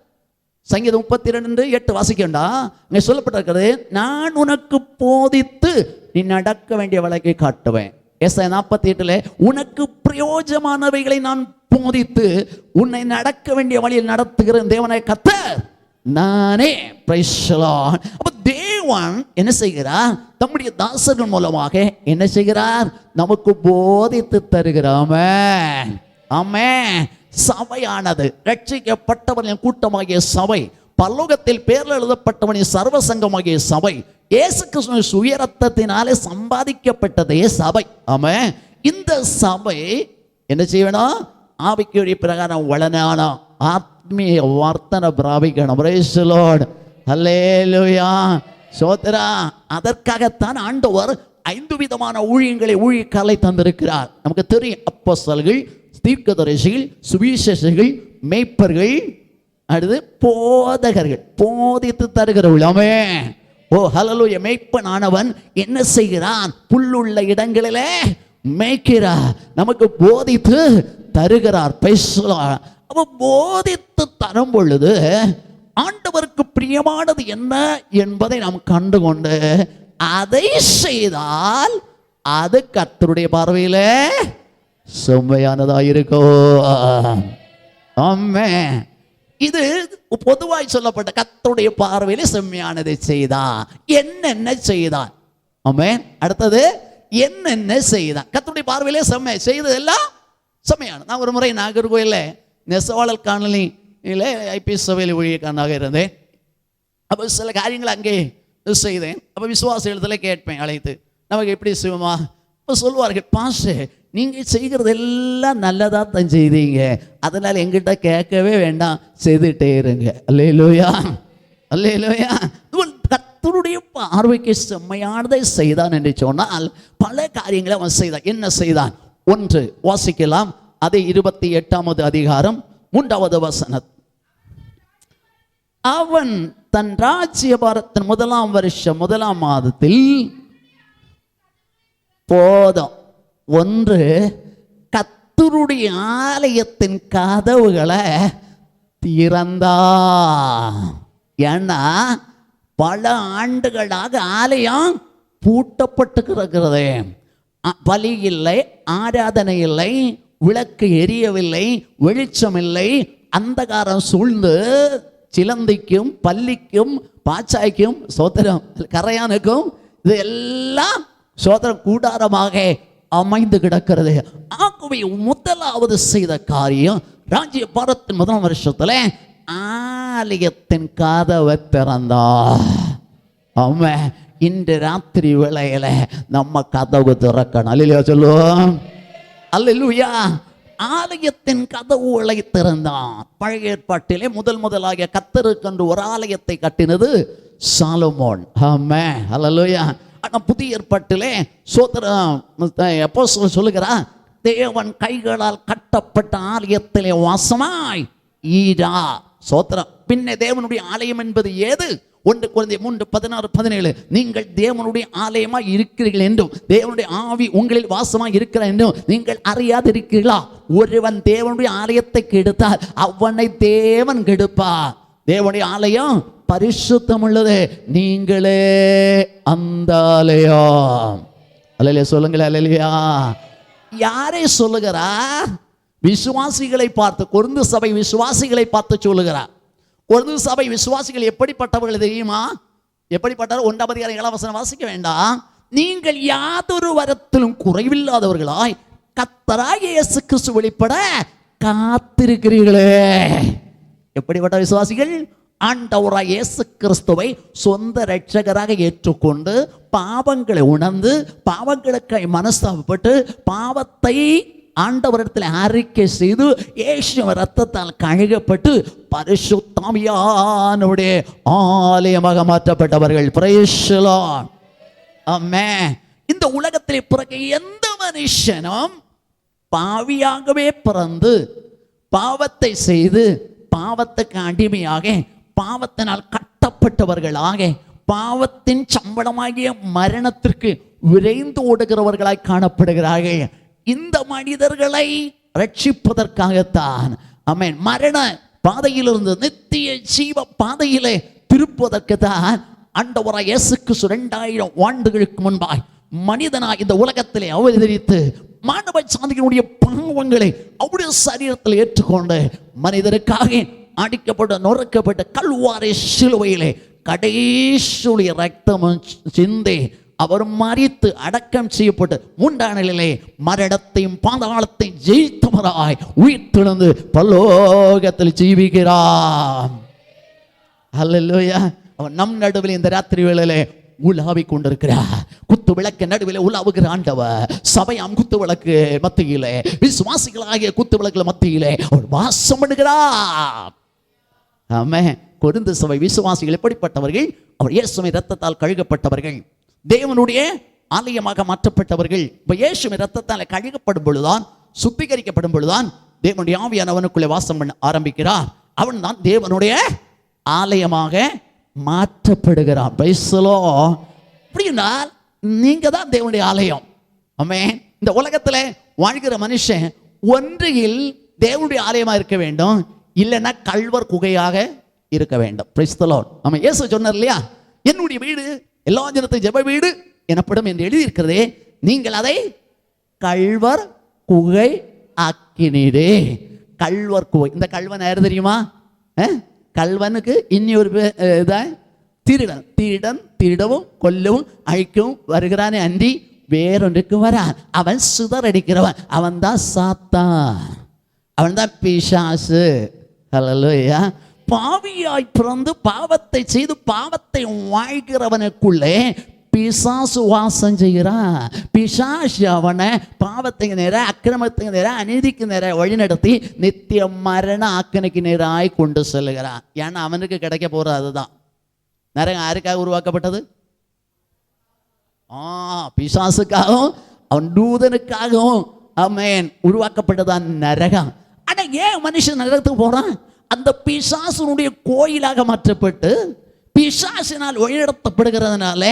சங்கீதம் 32:8 வாசிக்கண்டா இங்க சொல்லப்பட்டிருக்கிறது, நான் உனக்கு போதித்து நீ நடக்க வேண்டிய வழியை காட்டுவேன். ஏசாயா 48 உனக்கு பிரயோஜனமானவைகளை நான் போதித்து உன்னை நடக்க வேண்டிய வழியில் நடத்துகிற தேவனை கர்த்தர் நானே. Price the Lord. அப்ப தேவன் என்ன செய்கிறார்? தம்முடைய தாசர்கள் மூலமாக என்ன செய்கிறார்? நமக்கு போதித்து தருகிறார். ஆமென். சபையானது ரட்சிக்கப்பட்டவர்களின் கூட்டமாகிய சபை, பரலோகத்தில் பேரில் எழுதப்பட்டவனின் சர்வசங்கமாகிய சபை, இயேசு கிறிஸ்துவின் சுய ரத்தத்தினாலே சம்பாதிக்கப்பட்டதே சபை. ஆமென். இந்த சபை என்ன செய்யணும்? ஆவிக்குரிய பிரகாரம் வளரணும், ஆத்மீய வர்த்தனை பிராபிக்கணும். Price the Lord. அல்லேலூயா. சோதரா. அதற்காகத்தான் ஆண்டவர் 5 விதமான ஊழியக்காலை தந்திருக்கிறார். நமக்கு தெரியும். அப்போஸ்தலர்கள், தீர்க்கதரிசிகள், சுவிசேஷகர்கள், மேய்ப்பர்கள், அடுத்து போதகர்கள், போதித்து தருகிறவர்கள். ஆமென். ஓ ஹல்லேலூயா. மேய்ப்பனானவன் என்ன செய்கிறான்? புல்லுள்ள இடங்களிலே மேய்க்கிறார், நமக்கு போதித்து தருகிறார். பேசலாம். அப்ப போதித்து தரும் பொழுது ஆண்டவருக்கு பிரியமானது என்ன என்பதை நாம் கண்டுகொண்டு அதை செய்தால் அது கர்த்தருடைய பார்வையில செம்மையானதா இருக்கும். ஆமென். இது பொதுவாய் சொல்லப்பட்ட கர்த்தருடைய பார்வையில செம்மையானதை செய்தான். என்னென்ன செய்தான்? ஆமென். அடுத்தது என்னென்ன செய்தான்? கர்த்தருடைய பார்வையிலே செம்மை செய்ததெல்லாம் செம்மையானது. நான் ஒரு முறை நாகர்கோயில்ல நெசவாளர் காணொலி இல்லை ஐபிஎஸ் சபையில் ஊழியக்காரனாக இருந்தேன். அப்போ சில காரியங்கள் அங்கே செய்தேன். அப்போ விசுவாசத்தில் கேட்பேன் அழைத்து, நமக்கு எப்படி செய்வோமா? இப்போ சொல்லுவார்கள், பாஸ்டே நீங்கள் செய்கிறது எல்லாம் நல்லதாக தான் செய்தீங்க, அதனால் எங்கிட்ட கேட்கவே வேண்டாம், செய்துட்டே இருங்க. அல்லேலூயா, அல்லேலூயா. கர்த்தருடைய பார்வைக்கு செம்மையானதை செய்தான் என்று சொன்னால் பல காரியங்களை அவன் செய்தான். என்ன செய்தான்? ஒன்று வாசிக்கலாம். அதே 28வது அதிகாரம் 3வது வசனம். அவன் தன் ராஜ்யபாரத்தின் 1ஆம் வருஷம் 1ஆம் மாதத்தில் போதும் ஒன்று கர்த்தருடைய ஆலயத்தின் கதவுகளை திறந்தா. ஏன்னா பல ஆண்டுகளாக ஆலயம் பூட்டப்பட்டு கிடக்கிறது. பலி இல்லை, ஆராதனை இல்லை, விளக்கு எரியவில்லை, வெளிச்சம் இல்லை, அந்தகாரம் சூழ்ந்து சிலந்திக்கும் பல்லிக்கும் பாச்சாய்க்கும் சோத்திரம் கரையானுக்கும் இது எல்லாம் சோத்திரம் கூடாரமாக அமைந்து கிடக்கிறது. ஆகவே முதலாவது செய்த காரியம் ராஜ்ய பாரத்தின் 1ஆம் வருஷத்துல ஆலயத்தின் கதவை திறந்தார். ஆமென். இன்று ராத்திரி வேளையில நம்ம கதவு திறக்கணும். அல்லேலூயா சொல்லுவோம். அல்லேலூயா. ஆலயத்தின் கதவுகளை திறந்தான். பழைய ஏற்பாட்டிலே முதலாக கர்த்தருக்கென்று ஒரு ஆலயத்தை கட்டினது சாலமோன். ஆமென். அல்லேலூயா. ஆனா புதிய ஏற்பாட்டிலே சோதரம் அப்போஸ்தலன் சொல்லுகிறார், தேவன் கைகளால் கட்டப்பட்ட ஆலயத்திலே வாசமாய் ஈரா. சோத்திரம். பின்ன தேவனுடைய ஆலயம் என்பது ஏது? 1 கொரிந்தியர் 3:16-17 நீங்கள் தேவனுடைய ஆலயமாய் இருக்கிறீர்கள் என்றும் தேவனுடைய ஆவி உங்களில் வாசமாய் இருக்கிறார் என்றும் நீங்கள் அறியாதிருக்கிறீர்களா? ஒருவன் தேவனுடைய ஆலயத்தை கெடுத்தால் அவனை தேவன் கெடுப்பார். தேவனுடைய ஆலயம் பரிசுத்தம் உள்ளது, நீங்களே அந்த ஆலயம். அல்லேலூயா சொல்லுங்களேன். அல்லேலூயா. யாரை சொல்லுகிறா? விசுவாசிகளை பார்த்து, கொரிந்து சபை விசுவாசிகளை பார்த்து சொல்லுகிறார். கொரிந்து சபை விசுவாசிகள் எப்படிப்பட்டவர்கள் தெரியுமா? எப்படிப்பட்டவர்? 1ஆம் அதிகாரம் 7ஆம் வசனம் வாசிக்க வேண்டாம். நீங்கள் யாதொரு வரத்திலும் குறைவில்லாதவர்களாய் கர்த்தராகிய இயேசு கிறிஸ்து வெளிப்பட காத்திருக்கிறீர்களே. எப்படிப்பட்ட விசுவாசிகள்? ஆண்டவராகிய இயேசு கிறிஸ்துவை சொந்த இரட்சகராக ஏற்றுக்கொண்டு பாவங்களை உணர்ந்து பாவங்களுக்காய் மனஸ்தாபப்பட்டு பாவத்தை ஆண்டவரிடத்தில் அறிக்கை செய்து இயேசு இரத்தத்தால் கழுகப்பட்டு பரிசுத்த ஆவியானவருடைய ஆலயமாக மாற்றப்பட்டவர்கள். Price the Lord. ஆமென். இந்த உலகத்திலே பிறக்க எந்த மனுஷனும் பாவியாகவே பிறந்து பாவத்தை செய்து பாவத்துக்கு அடிமையாக பாவத்தினால் கட்டப்பட்டவர்களாக பாவத்தின் சம்பளமாகிய மரணத்திற்கு விரைந்து ஓடுகிறவர்களாய் காணப்படுகிறார்கள். இந்த மனிதர்களை ரட்சிப்பதற்காகத்தான், ஆமென், மரண பாதையிலிருந்து நித்திய ஜீவ பாதையிலே திருப்புவதற்கு தான் ஆண்டவராகிய இயேசு கிறிஸ்து 2000 ஆண்டுகளுக்கு முன்பாய் மனிதனாய் இந்த உலகத்திலே அவதரித்து மானவ சாதியினுடைய பாவங்களை அவருடைய சரீரத்தில் ஏற்றுக்கொண்டு மனிதருக்காக அடிக்கப்பட்ட நொறுக்கப்பட்ட கல்வாரி சிலுவையிலே கடைசியுடைய ரத்தமும் சிந்தி அவர் மரித்து அடக்கம் செய்யப்பட்டு 3ஆம் நாளிலே மரணத்தையும் பாதாளத்தையும் ஜெயித்தவராய் உயிர்த்தெழுந்து பரலோகத்தில் ஜீவிக்கிறார். அல்லேலூயா. அவன் நம் நடுவில் இந்த ராத்திரி வேளையிலே உலாவிக் கொண்டிருக்கிறார். குத்து விளக்கு நடுவில் உலாவுகிற ஆண்டவர் சபையாம் குத்து விளக்கு மத்தியிலே விசுவாசிகளாகிய குத்து விளக்குல மத்தியிலே அவர் வாசம் பண்ணுகிறார். ஆமென். கொரிந்து சபை விசுவாசிகள் எப்படிப்பட்டவர்கள்? அவர் இயேசுவின் இரத்தத்தால் கழுகப்பட்டவர்கள், தேவனுடைய ஆலயமாக மாற்றப்பட்டவர்கள். இப்ப இயேசுவின் இரத்தத்தால் கழுகப்படும் பொழுதுதான், சுத்திகரிக்கப்படும் பொழுதுதான் தேவனுடைய ஆவியானவனுக்குள்ளே வாசம் பண்ண ஆரம்பிக்கிறார். அவன் தான் தேவனுடைய ஆலயமாக மாற்றப்படுகிறான். Price the Lord. அப்படின்னா நீங்க தான் தேவனுடைய ஆலயம். ஆமென். இந்த உலகத்துல வாழ்கிற மனுஷன் ஒன்றில் தேவனுடைய ஆலயமா இருக்க வேண்டும், இல்லைன்னா கள்வர் குகையாக இருக்க வேண்டும். Praise the Lord. ஆமா, இயேசு சொன்னார் இல்லையா, என்னுடைய வீடு எல்லா ஜனத்துக்கும் ஜெப வீடு எனப்படும் என்று எழுதி இருக்கிறதே, நீங்கள் அதை கள்வர் குகை ஆக்கினீரே. கள்வர் குகை. இந்த கள்வன் யாரு தெரியுமா? கள்வனுக்கு இன்னொரு இதான் திருடன். திருடன் திருடவும் கொல்லவும் அழிக்கவும் வருகிறானே அன்றி வேறொன்றுக்கு வரான். அவன் சிதறடிக்கிறவன். அவன் தான் சாத்தான், அவன் தான் பிசாசு. ஹல்லேலூயா. பாவியாய் பிறந்து பாவத்தை செய்து பாவத்தை வாழ்கிறவனுக்குள்ளே பிசாசு வாசம் செய்கிறான். பிசாசு அவனை பாவத்துக்கு நேராக, அக்கிரமத்துக்கு நேராக, அநீதிக்கு நேராக வழிநடத்தி நித்திய மரண ஆக்கணைக்கு நேராய் கொண்டு செல்லுகிறான். ஏன்னா அவனுக்கு கிடைக்க போறது அதுதான். நரகம் யாருக்காக உருவாக்கப்பட்டது? பிசாசுக்காகவும் அவன் தூதனுக்காகவும் ஆமென் உருவாக்கப்பட்டதான் நரகம். ஆனா ஏன் மனுஷன் நரகத்துக்கு போறான்? அந்த பிசாசுனுடைய கோயிலாக மாற்றப்பட்டு பிசாசினால் வழிநடத்தப்படுகிறதுனால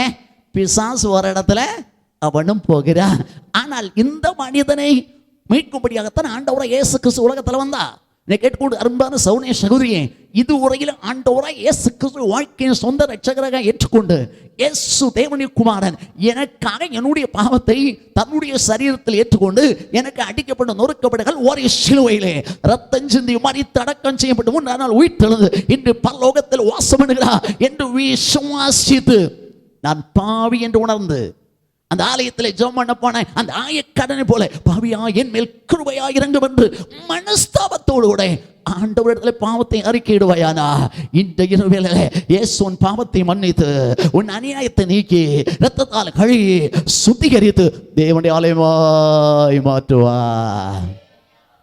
பிசாசு ஒரு இடத்துல அவனும் போகிறான். ஆனால் இந்த மனிதனை மீட்கும்படியாகத்தான் ஆண்டவராய் இயேசு கிறிஸ்து உலகத்துல வந்தா. என்னை கேட்டுக்கொண்டு அன்பான சகோதரனே சகோதரியே, இது உரையில் ஆண்டவராய் இயேசு கிறிஸ்து வாழ்க்கையின் சொந்த ரட்சகராக ஏற்றுக்கொண்டு இயேசு தேவனுடைய குமாரன் எனக்காக என்னுடைய பாவத்தை தன்னுடைய சரீரத்தில் ஏற்றுக்கொண்டு எனக்கு அடிக்கப்பட்ட நொறுக்கப்படுகள் ஒரே சிலுவையிலே ரத்தம் சிந்தி மரித்து அடக்கம் செய்யப்பட்டு 3 நாள் உயிர்த்தெழுந்து இன்று பரலோகத்தில் வாசம் பண்ணுகிறார் என்று விசுவாசித்து நான் பாவி என்று உணர்ந்து அந்த ஆலயத்தில் ஜெபம் பண்ண போன அந்த ஆயக்கடனை போல பாவியா என் மேல் கிருபையா இறங்கும் என்று மனஸ்தாபத்தோடு கூட ஆண்டவரிடத்தில் பாவத்தை அறிக்கையிடுவாயானா, இந்த இரவிலே இயேசு உன் பாவத்தை மன்னித்து உன் அநியாயத்தை நீக்கி இரத்தத்தால் கழுவி சுத்திகரித்து தேவனுடைய ஆலயமாய் மாற்றுவார்.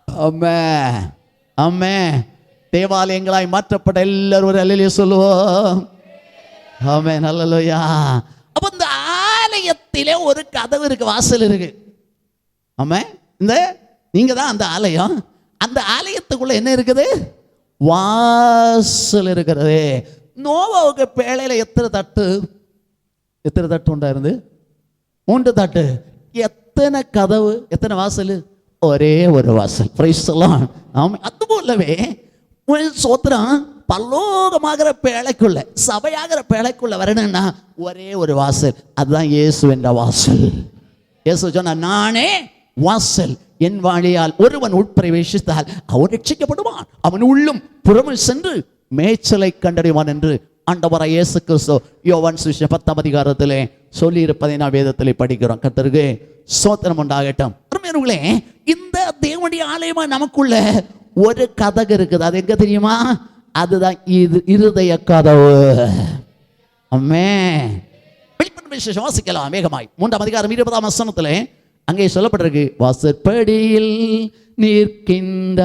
ஆமென், ஆமென். தேவாலயங்களாய் மாற்றப்பட்ட எல்லாரும் ஒரு அல்லேலூயா சொல்லுவோம். ஆமென், ஹல்லேலூயா. அப்ப இந்த ஆலயத்திலே ஒரு கதவு இருக்கு, வாசல் இருக்கு. ஆமென். இந்த நீங்க தான் அந்த ஆலயம். அந்த ஆலயத்துக்குள்ள என்ன இருக்குது? வாசல் இருக்கிறது. நோவாவுக்கு பேழையில எத்தனை தட்டு உண்டாயிருந்து? 3 தட்டு. எத்தனை கதவு, எத்தனை வாசல்? ஒரே ஒரு வாசல். Praise the Lord. ஆமென். அது போலவே சோத்திரம் பரலோகமாகிற பேழைக்குள்ள, சபையாகிற பேழைக்குள்ள வரணும்னா ஒரே ஒரு வாசல். அதுதான் இயேசு என்ற வாசல். இயேசு சொன்ன, நானே வாசல், என் வழியால் ஒருவன் உட்பிரவேசித்தால் அவன் ரட்சிக்கப்படுவான், அவன் உள்ளும் புறமும் சென்று மேய்ச்சலை கண்டறிவான் என்று ஆண்டவராய் இயேசு கிறிஸ்து யோவான் சுவிசேஷம் 10ஆம் அதிகாரத்திலே சொல்லி இருப்பதை நான் வேதத்திலே படிக்கிறோம். கர்த்தருக்கு ஸ்தோத்திரம் உண்டாகட்டும். அருமையானவர்களே, இந்த தேவனுடைய ஆலயமா நமக்குள்ள ஒரு கதவு இருக்குது. அது எங்க தெரியுமா? அதுதான் இருதய கதவு. ஆமென். வெளிப்படுத்தின விசேஷம் வாசிக்கலாம் வேகமாய். 3ஆம் அதிகாரம் 20ஆம் வசனத்திலே அங்கே சொல்லப்பட்டிருக்கு, வாசற்படியில் நிற்கின்ற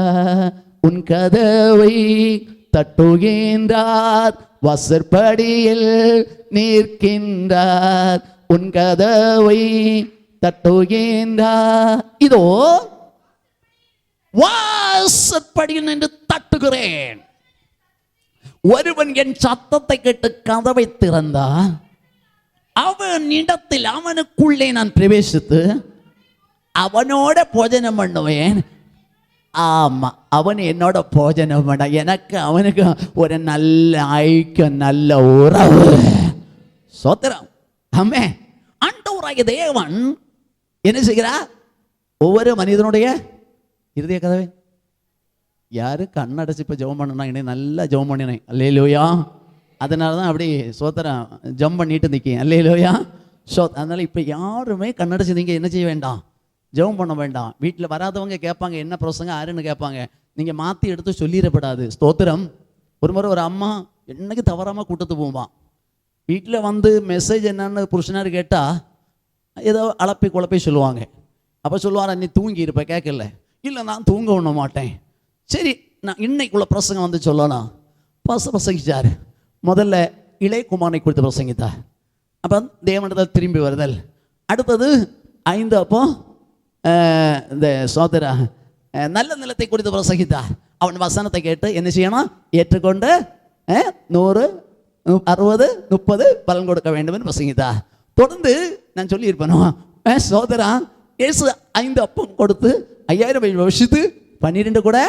உன் கதவை தட்டுகின்றார். வாசற்படியில் நிற்கின்றார் உன் கதவை தட்டுகின்றார். இதோ வாசற்படியில் நின்று தட்டுகிறேன். ஒருவன் என் சத்தத்தை கேட்டு கதவை திறந்தா அவனிடத்தில் அவனுக்குள்ளே நான் பிரவேசித்து அவனோட போஜனம் பண்ணுவேன். ஆமா, அவன் என்னோட போஜனம் பண்ண, எனக்கு அவனுக்கு ஒரு நல்ல ஐக்கியம், நல்ல உறவு. சோத்திரம். ஆமென். ஆண்டவராகிய தேவன் என்ன செய்கிறார்? ஒவ்வொரு மனிதனுடைய இருதய கதவை யாரு கண்ணடைச்சு இப்போ ஜெபம் பண்ணணும், இன்னைக்கு நல்லா ஜெபம் பண்ணினேன். அல்லேலூயா. அதனால தான் அப்படி சோத்திரம் ஜெபம் பண்ணிட்டு நிற்கேன். அல்லேலூயா. அதனால இப்போ யாருமே கண்ணடைச்சு நீங்கள் என்ன செய்ய வேண்டாம், ஜெபம் பண்ண வேண்டாம். வீட்டில் வராதவங்க கேட்பாங்க, என்ன பிரசங்க யாருன்னு கேட்பாங்க. நீங்கள் மாற்றி எடுத்து சொல்லிடப்படாது. ஸ்தோத்திரம். ஒரு முறை ஒரு அம்மா என்னைக்கு தவறாமல் கூட்டத்து போவான். வீட்டில் வந்து மெசேஜ் என்னன்னு புருஷனார் கேட்டால் ஏதோ அலப்பி குழப்பி சொல்லுவாங்க. அப்போ சொல்லுவாரா, நீ தூங்கி இருப்ப, கேட்கல. இல்லை, நான் தூங்க விட மாட்டேன். சரி, நான் இன்னைக்குள்ள பிரசங்கம் வந்து சொல்லலாம். பிரசங்கிச்சார். முதல்ல இளையகுமாரனை குறித்து பிரசங்கித்தார். அப்போ தேவனிடத்தில் திரும்பி வருதல். அடுத்தது 5 அப்போ இந்த சோதரா நல்ல நிலத்தை குறித்து பிரசங்கித்தார். அவன் வசனத்தை கேட்டு என்ன செய்யணும்? ஏற்றுக்கொண்டு 100 60 30 பலன் கொடுக்க வேண்டும் என்று பிரசங்கித்தா. தொடர்ந்து நான் சொல்லியிருப்பேனோ, சோதரா இயேசு 5 அப்பம் கொடுத்து 5000 வருஷத்து 12 கூட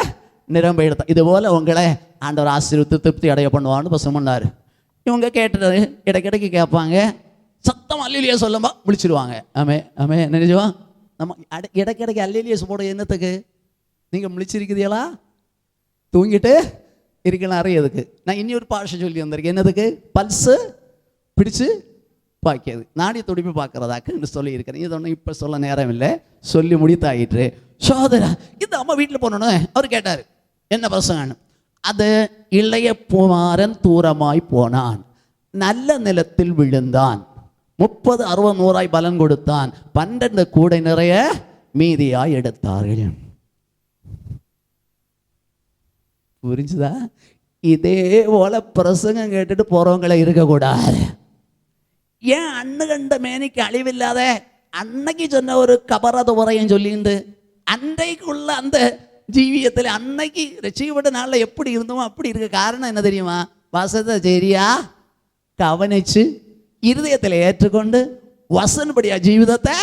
நிரம்ப எடுத்தா. இது போல உங்களை ஆண்டவர் ஆசீர்வதித்து திருப்தி அடைய பண்ணுவான்னு பிரசங்கம் பண்ணார். இவங்க கேட்டது இடைக்கிடைக்கு கேட்பாங்க, சத்தம் அல்லேலூயா சொல்லும்பா முடிச்சிடுவாங்க. ஆமே ஆமே நினைச்சுவா. நம்ம இடைக்கிடைக்கு அல்லேலூயா போட என்னத்துக்கு? நீங்கள் முழிச்சிருக்கிறீங்களா? தூங்கிட்டு இருக்கலாம் அறியதுக்கு. நான் இனி ஒரு பாஷை சொல்லி வந்திருக்கேன். என்னதுக்கு? பல்ஸு பிடிச்சு பார்க்கிறது, நாடி துடிப்பு பார்க்கறதாக்கு சொல்லி இருக்கிறேன். இது ஒன்றும் இப்போ சொல்ல நேரம் இல்லை, சொல்லி முடித்தாயிற்று. சோதரா இந்த அம்மா வீட்டில் போனோன்னு அவர் கேட்டார், என்ன பிரசங்கன்னு. அது இளைய குமாரன் தூரமாய் போனான், நல்ல நிலத்தில் விழுந்தான், 30 60 100 பலன் கொடுத்தான், 12 கூடை நிறைய மீதியாய் எடுத்தார்கள். புரிஞ்சுதா? இதே போல பிரசங்கம் கேட்டுட்டு போறவங்களை இருக்கக்கூடாது. ஏன் அண்ணு கண்ட மேனிக்கு அழிவில்லாத அன்னைக்கு சொன்ன ஒரு கபரத உரையும் சொல்லிட்டு அன்றைக்குள்ள அந்த ஜீவியத்தில் அன்னைக்கு ரட்சிக்கப்பட்ட நாளில் எப்படி இருந்தோமோ அப்படி இருக்க காரணம் என்ன தெரியுமா? வசத்தை சரியா கவனிச்சு இருதயத்தில் ஏற்றுக்கொண்டு வசனப்படியா ஜீவிதத்தை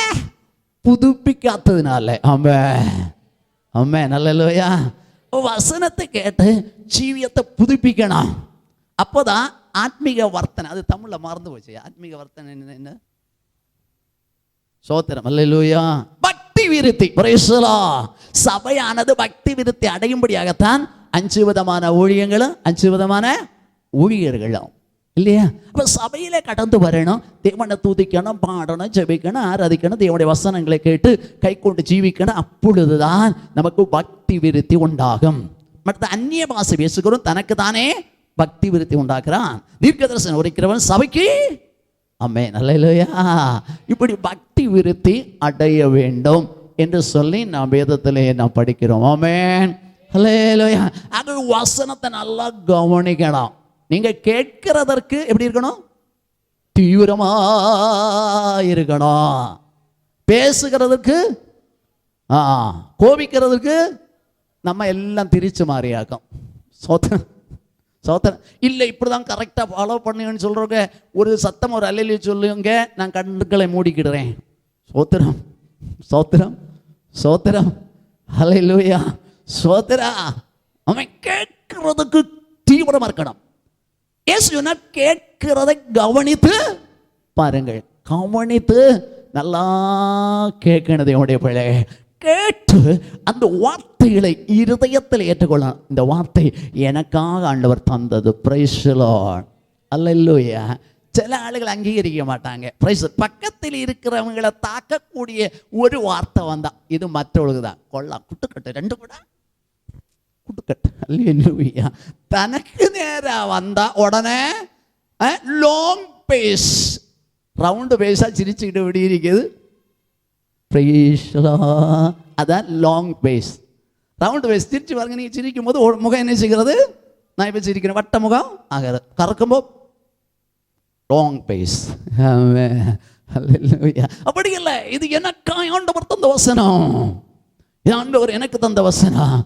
புதுப்பிக்காததுனால. ஆமே ஆமே நல்லல்லையா? வசனத்தை கேட்டு ஜீவியத்தை புதுப்பிக்கணும். அப்போதான் ஆத்மீக வர்த்தனை. அது தமிழ்ல மறந்து போச்சு. ஆத்மீக வர்த்தனை என்ன? சோத்திரம் அல்லேலூயா. பக்தி விருத்தி. சபையானது பக்தி விருத்தி அடையும்படியாகத்தான் 5 விதமான ஊழியங்களும் 5 விதமான ஊழியர்களும் இல்லையா? அப்ப சபையில கடந்து வரணும், தேவனை துதிக்கணும், பாடணும், ஜெபிக்கணும், ஆராதிக்கணும், தேவனுடைய வசனங்களை கேட்டு கை கொண்டு ஜீவிக்கணும். அப்பொழுதுதான் நமக்கு பக்தி விருத்தி உண்டாகும். மற்ற அந்நிய பாஷை பேசுகிறோம், தனக்கு தானே பக்தி விருத்தி உண்டாக்குறான். தீர்க்கதரிசனம் உரைக்கிறவன் சபைக்கு ஆமென் அல்லேலூயா. இப்படி பக்தி விருத்தி அடைய வேண்டும் என்று சொல்லி நாம் வேதத்திலே நாம் படிக்கிறோம். ஆமென் அல்லேலூயா. அது வசனத்தை நல்லா கவனிக்கணும். நீங்க கேட்கிறதற்கு எப்படி இருக்கணும்? தீவிரமா இருக்கணும். பேசுகிறதுக்கு கோபிக்கிறதுக்கு நம்ம எல்லாம் திரிச்சு மாறியாக்கும். சோத்திரம் இல்லை, இப்படிதான் கரெக்டாக ஃபாலோ பண்ணுங்கன்னு சொல்றவங்க ஒரு சத்தம் ஒரு அல்லேலூயா சொல்லுங்க, நான் கண்களை மூடிக்கிடுறேன். சோத்திரம் சோத்திரம் சோத்திரம் அல்லேலூயா சோத்திரா. அவன் கேட்கிறதுக்கு தீவிரமா இருக்கணும். கேட்கிறதை கவனித்து பாருங்கள். கவனித்து நல்லா கேட்கணும். தேவனுடைய பிள்ளை கேட்டு அந்த வார்த்தைகளை இருதயத்தில் ஏற்றுக்கொள்ளணும். இந்த வார்த்தை எனக்காக ஆண்டவர் தந்தது. பிரைஸ் தி லார்ட் அல்லேலூயா. சில ஆளுகள் அங்கீகரிக்க மாட்டாங்க. பிரைஸ் பக்கத்தில் இருக்கிறவங்களை தாக்கக்கூடிய ஒரு வார்த்தை வந்தா இது மற்றவர்களுக்கு தான். கொள்ளலாம், குட்டுக்கட்டு, 2 கூட குட்டுக்கட்டு. அல்லேலூயா. தனக்கு நேரா வந்தா உடனே லாங் பேஸ், ரவுண்டு பேஸா சிரிச்சுக்கிட்டு விடி இருக்குது. அதான் லாங் பேஸ். ரவுண்டு பேஸ் சிரிச்சு பாருங்க. நீங்க சிரிக்கும் போது முகம் என்ன செய்கிறது? நான் இப்ப சிரிக்கிறேன், வட்ட முகம் ஆகிறது. கறக்கும்போது லாங் பேஸ். அப்படி இல்லை. இது எனக்காக ஆண்டவர் தந்த வசனம், இது ஆண்டவர் எனக்கு தந்த வசனம்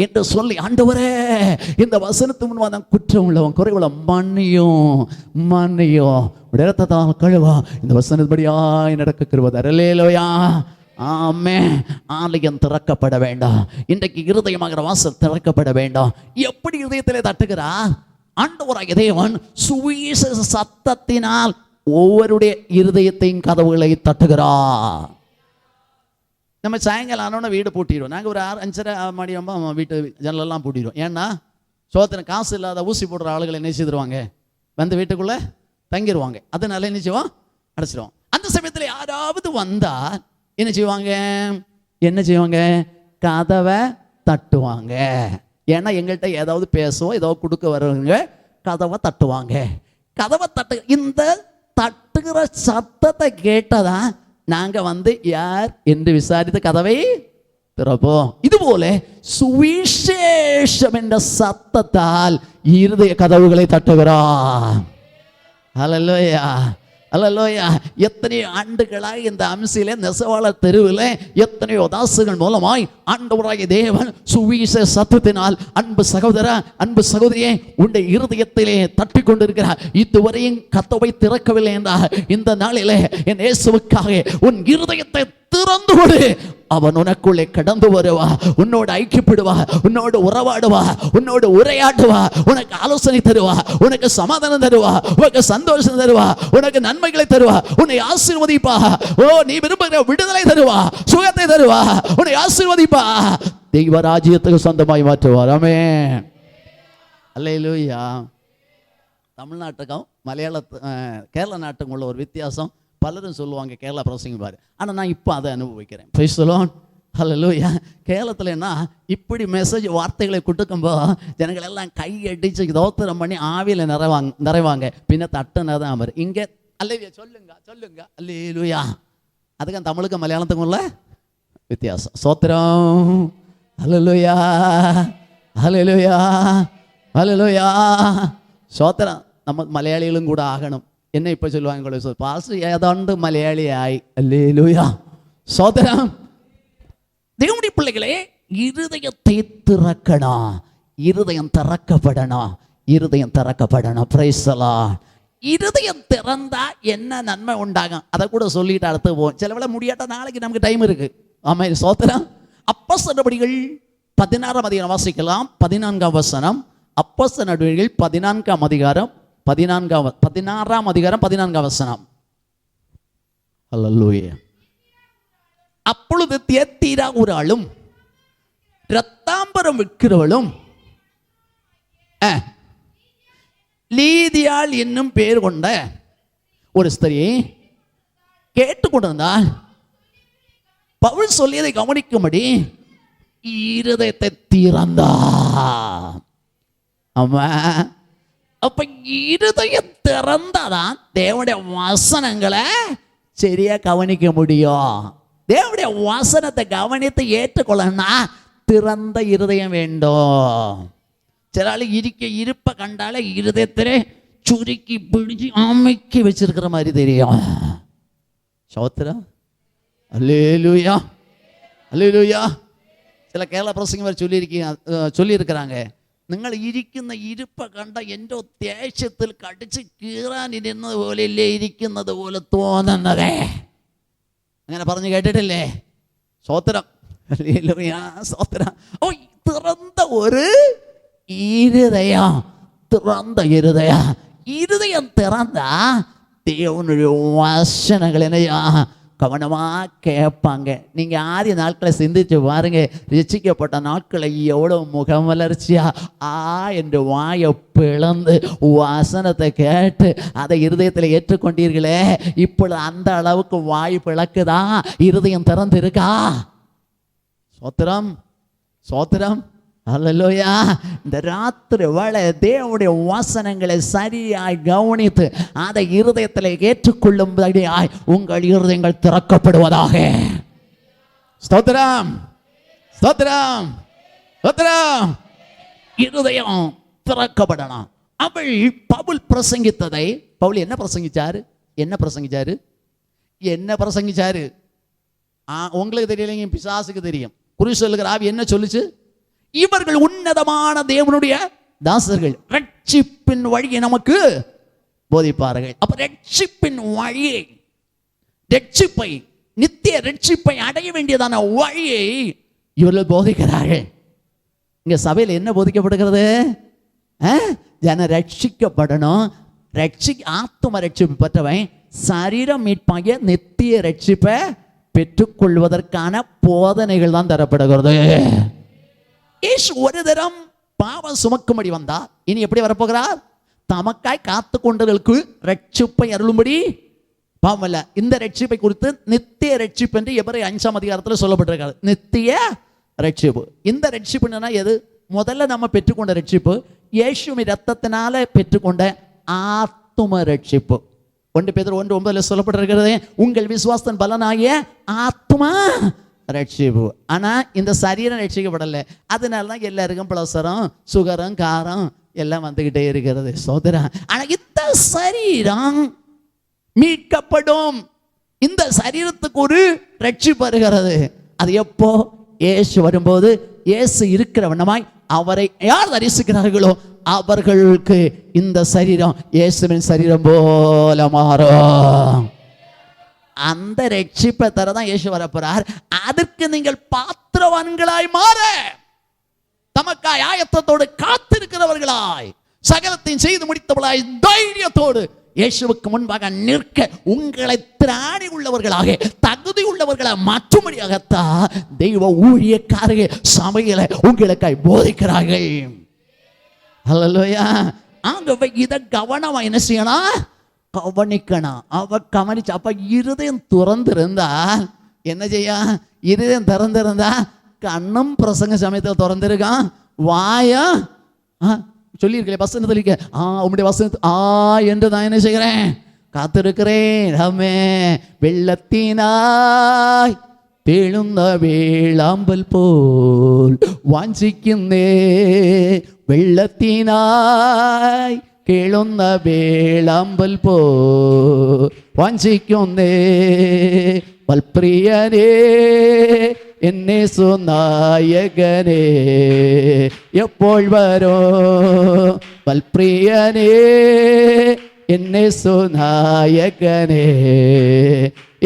என்று சொல்லி, ஆண்டவரே இந்த வசனத்து முன்பாக நான் குற்றம் உள்ளவன், குறைவுள்ள மன்னியும் இடத்தான் கழுவா, இந்த வசனப்படியாய் நடக்க கிருபை அல்லேலூயா. ஆமே. ஆலயம் திறக்கப்பட வேண்டாம். இன்றைக்கு இருதயமாகிற வாசல் திறக்கப்பட வேண்டாம். எப்படி இதயத்திலே தட்டுகிறா? ஆண்டவராகிய தேவன் சுவிசேஷ சத்தத்தினால் ஒவ்வொருடைய இருதயத்தின் கதவுகளை தட்டுகிறார். நம்ம சாயங்காலம் ஆனோன்னா வீடு பூட்டிடுவோம். நாங்கள் ஒரு 6 5:30 மணி வீட்டு ஜன்னலெல்லாம் பூட்டிடுவோம். ஏன்னா சோதனை காசு இல்லாத ஊசி போடுற ஆளுகளை என்ன செய்திருவாங்க, வந்து வீட்டுக்குள்ளே தங்கிடுவாங்க. அதனால என்ன செய்வோம், அடைச்சிடுவோம். அந்த சமயத்தில் யாராவது வந்தா என்ன செய்வாங்க? கதவை தட்டுவாங்க. ஏன்னா எங்கள்கிட்ட ஏதாவது பேசுவோம், ஏதாவது கொடுக்க வருவாங்க, கதவை தட்டுவாங்க. இந்த தட்டுகிற சத்தத்தை கேட்டதான் நாங்க வந்து யார் என்று விசாரித்து கதவை திறப்போம். இதுபோல சுவிசேஷம் என்ற சத்தத்தால் இருதய கதவுகளை தட்டுகிறார். அல்லேலூயா. அல்லேலூயா. எத்தனையோ ஆண்டுகளாய் இந்த அம்சிலே நெசவாள தெருவில் எத்தனையோ தாசுகள் மூலமாய் ஆண்டவராகிய தேவன் சுவிசேஷ சத்தத்தினால் அன்பு சகோதர, அன்பு சகோதரியே, உன்னுடைய இருதயத்திலே தட்டி கொண்டிருக்கிறார். இதுவரையும் கதவை திறக்கவில்லை என்றால் இந்த நாளிலே என் இயேசுவுக்காக உன் இருதயத்தை திறந்து கொடு. அவன் உனக்குள்ளே கடந்து வருவா, உன்னோடு ஐக்கியப்படுவா, உன்னோடு உறவாடுவா, உன்னோடு உரையாடுவா, உனக்கு ஆலோசனை தருவா, உனக்கு சமாதானம் தருவா, உனக்கு சந்தோஷம் தருவா, உனக்கு நன்மைகளை தருவா, உன்னை ஆசீர்வதிப்பா. ஓ, நீ விரும்புகிற விடுதலை தருவா, சுகத்தை தருவா, உன்னை ஆசீர்வதிப்பா, தெய்வ ராஜ்யத்துக்கு சொந்தமாய் மாற்றுவார். ஆமென். அல்லேலூயா. தமிழ்நாட்டுக்கும் கேரள நாட்டுக்கும் உள்ள ஒரு வித்தியாசம் பலரும் சொல்லுவாங்க, கேரளா பிரசங்கம் பாரு. ஆனால் நான் இப்போ அதை அனுபவிக்கிறேன். Price the Lord. ஹல்லேலூயா. கேரளத்துலன்னா இப்படி மெசேஜ் வார்த்தைகளை கொடுக்கும்போது ஜனங்கள் எல்லாம் கையடிச்சு தோத்திரம் பண்ணி ஆவியில் நிறைவாங்க. பின்ன தட்டுனா தான் அவர் இங்கே அல்லேலூயா சொல்லுங்க சொல்லுங்க அல்லேலூயா. அதுக்கு தமிழுக்கும் மலையாளத்துக்கும் உள்ள வித்தியாசம். சோத்திரம். ஹல்லேலூயா ஹல்லேலூயா ஹல்லேலூயா. சோத்திரம். நம்ம மலையாளிகளும் கூட ஆகணும். என்ன இப்போ சொல்லுவாங்க, பாஸ் ஏதாண்டு மலையாளியாய். அல்லேலூயா. சோதரம். தேவனுடைய பிள்ளைகளே, இருதயத்தை திறக்கணும். இருதயம் திறக்கப்படணும். இருதயம் திறக்கப்படணும். Price the Lord. இருதயம் திறந்தா என்ன நன்மை உண்டாகும் அதை கூட சொல்லிட்டு அடுத்து போவோம். சில வேளை முடியாட்டா நாளைக்கு நமக்கு டைம் இருக்கு. ஆமாம். சோதரம். அப்போஸ்தலர் நடவடிக்கைகள் 16ஆம் அதிகாரம் வாசிக்கலாம். 14ஆம் வசனம். அப்போஸ்தலர் நடவடிக்கைகள் 14ஆம் அதிகாரம் 16ஆம் அதிகாரம் 14ஆம் வசனம். அல்லேலூயா. அப்பொழுது தியத்தீரா ஒரு ஆளும் இரத்தாம்பரம் விற்கிறவளும் லீதியாள் என்னும் பெயர் கொண்ட ஒரு ஸ்திரீ கேட்டுக்கொண்டிருந்தால் பவுல் சொல்லியதை கவனிக்கும்படி இருதயத்தை திறந்தா. ஆமா. அப்ப இருதயம் திறந்தாதான் தேவனுடைய வசனங்களை சரியா கவனிக்க முடியும். தேவனுடைய வசனத்தை கவனித்து ஏற்றுக்கொள்ளனா திறந்த இருதயம் வேண்டும். சில ஆள் இருப்ப கண்டாலே இருதயத்திலே சுருக்கி பிடிச்சி அமைக்கி வச்சிருக்கிற மாதிரி தெரியும். சோத்திரம். அல்லேலூயா அல்லேலூயா. சில கேரள பிரசங்கர் சொல்லியிருக்கிறாங்க, നിങ്ങൾ ഇരിക്കുന്ന ഇരിപ്പ കണ്ട എൻ്റെ ദേശത്തിൽ കടിച്ച് കീറാനിരുന്നത് പോലെയല്ലേ ഇരിക്കുന്നത് പോലെ തോന്നുന്നതേ. അങ്ങനെ പറഞ്ഞു കേട്ടിട്ടില്ലേ? സ്തോത്രം. സ്തോത്രം. ഓ, திறந்த ஒரு இருதயம். திறந்த இருதயம். இருதயம் திறந்தா தேவனுடைய வசனங்கள் என்னையா கவனமாக கேட்பாங்க. நீங்கள் ஆதி நாட்களை சிந்திச்சு பாருங்க. ரசிக்கப்பட்ட நாட்களை எவ்வளோ முகமலர்ச்சியா என்று வாயை பிளந்து வசனத்தை கேட்டு அதை இருதயத்தில் ஏற்றுக்கொண்டீர்களே, இப்பொழுது அந்த அளவுக்கு வாய் பிளக்குதா? இருதயம் திறந்து இருக்கா? சோத்திரம் சோத்திரம். அல்லேலூயா. இந்த ராத்திரி வேளை தேவனுடைய வசனங்களை சரியாய் கவனித்து அதை இருதயத்தில் ஏற்றுக்கொள்ளும்படியாய் உங்கள் இருதயங்கள் திறக்கப்படுவதாக. ஸ்தோத்திரம் ஸ்தோத்திரம் ஸ்தோத்திரம். இருதயம் திறக்கப்படணும். அவள் பவுல் பிரசங்கித்ததை, பவுல் என்ன பிரசங்கிச்சாரு? உங்களுக்கு தெரியலைங்க, பிசாசுக்கு தெரியும். குறி சொல்லுகிற ஆவி என்ன சொல்லுச்சு? இவர்கள் உன்னதமான தேவனுடைய தாசர்கள், ரட்சிப்பின் வழியை நமக்கு போதிப்பார்கள். அப்ப ரட்சிப்பின் வழியை, ரட்சிப்பை, நித்திய ரட்சிப்பை அடைய வேண்டியதான வழியை இவர்கள் போதிக்கிறார்கள். இங்க சபையில் என்ன போதிக்கப்படுகிறது? ஜன ரட்சிக்கப்படணும். ஆத்தும ரட்சிப்பு பெற்றவன் சரீரம் மீட்பாகிய நித்திய ரட்சிப்பை பெற்றுக்கொள்வதற்கான போதனைகள் தான் தரப்படுகிறது. இயேசு ஒரு தரம் பாவம் சுமக்கும்படி வந்தா, இனி எப்படி வரப்போகிறார்? தமக்காய் காத்து கொண்டவர்களுக்கு ரட்சிப்பை அருளும்படி. பாவம் இல்ல, இந்த ரட்சிப்பை குறித்து நித்திய ரட்சிப்பு என்று எபிரேயர் 5ஆம் அதிகாரத்தில் சொல்லப்பட்டிருக்காரு. நித்திய ரட்சிப்பு. இந்த ரட்சிப்புன்னா எது? முதல்ல நம்ம பெற்றுக்கொண்ட ரட்சிப்பு இயேசுவின் ரத்தத்தினால பெற்றுக்கொண்ட ஆத்தும ரட்சிப்பு. 1 பேதுரு 1:9 சொல்லப்பட்டிருக்கிறது, உங்கள் விசுவாசத்தின் பலனாகிய ஆத்துமா ரட்சிப்பு. ஆனா இந்த சரீரம் ரட்சிக்கப்படலை. அதனாலதான் எல்லாருக்கும் பிளஸரும் சுகரும் காரம் எல்லாம் வந்துகிட்டே இருக்கிறது. சோதரா. ஆனா இந்த சரீரம் மீட்கப்படும். இந்த சரீரத்துக்கு ஒரு ரட்சிப்பு வருகிறது. அது எப்போ? இயேசு வரும்போது. இயேசு இருக்கிற வண்ணமாய் அவரை யார் தரிசிக்கிறார்களோ அவர்களுக்கு இந்த சரீரம் இயேசுவின் சரீரம் போல மாறும். அந்த ரட்சிப்பை தரதான் இயேசு வரப்போறார். அதற்கு நீங்கள் பாத்திரவான்களாய் மாற, தமக்காய் ஆயத்தத்தோடு காத்திருக்கிறவர்களாய், சகலத்தையும் செய்து முடித்தவர்களாய் தைரியத்தோடு இயேசுவுக்கு முன்பாக நிற்க உங்களை திராணி உள்ளவர்களாக, தகுதி உள்ளவர்களாக மாற்றும்படியாகத்தான் தெய்வ ஊழியக்காரர்கள் சபையில உங்களுக்காய் போதிக்கிறார்கள். ஹல்லேலூயா. அங்க இதை கவனமா என்ன செய்யணும்? கவனிக்கணும். அவ கவனிச்சு அப்ப இருதயம் திறந்திருந்தா என்ன செய்ய? இருதயம் திறந்திருந்தா கண்ணும் பிரசங்க சமயத்தில் திறந்திருக்கான், வாயா சொல்லியிருக்கேன் வசனத்துல உம்முடைய வசனத்து என்று நான் என்ன செய்கிறேன்? காத்திருக்கிறேன். ஆமே. வெள்ளத்தினாய் தெழுந்த வேளாம்பல் போல் வாஞ்சிക്കുന്നே, വെള്ളത്തിനായി കേളുന്ന വേളാമ്പൽ പോ വാഞ്ചിക്കുന്നേ, വൽപ്രിയനേ എന്നെ സുനായകനേ എപ്പോൾ വരോ, വൽപ്രിയനേ എന്നെ സുനായകനേ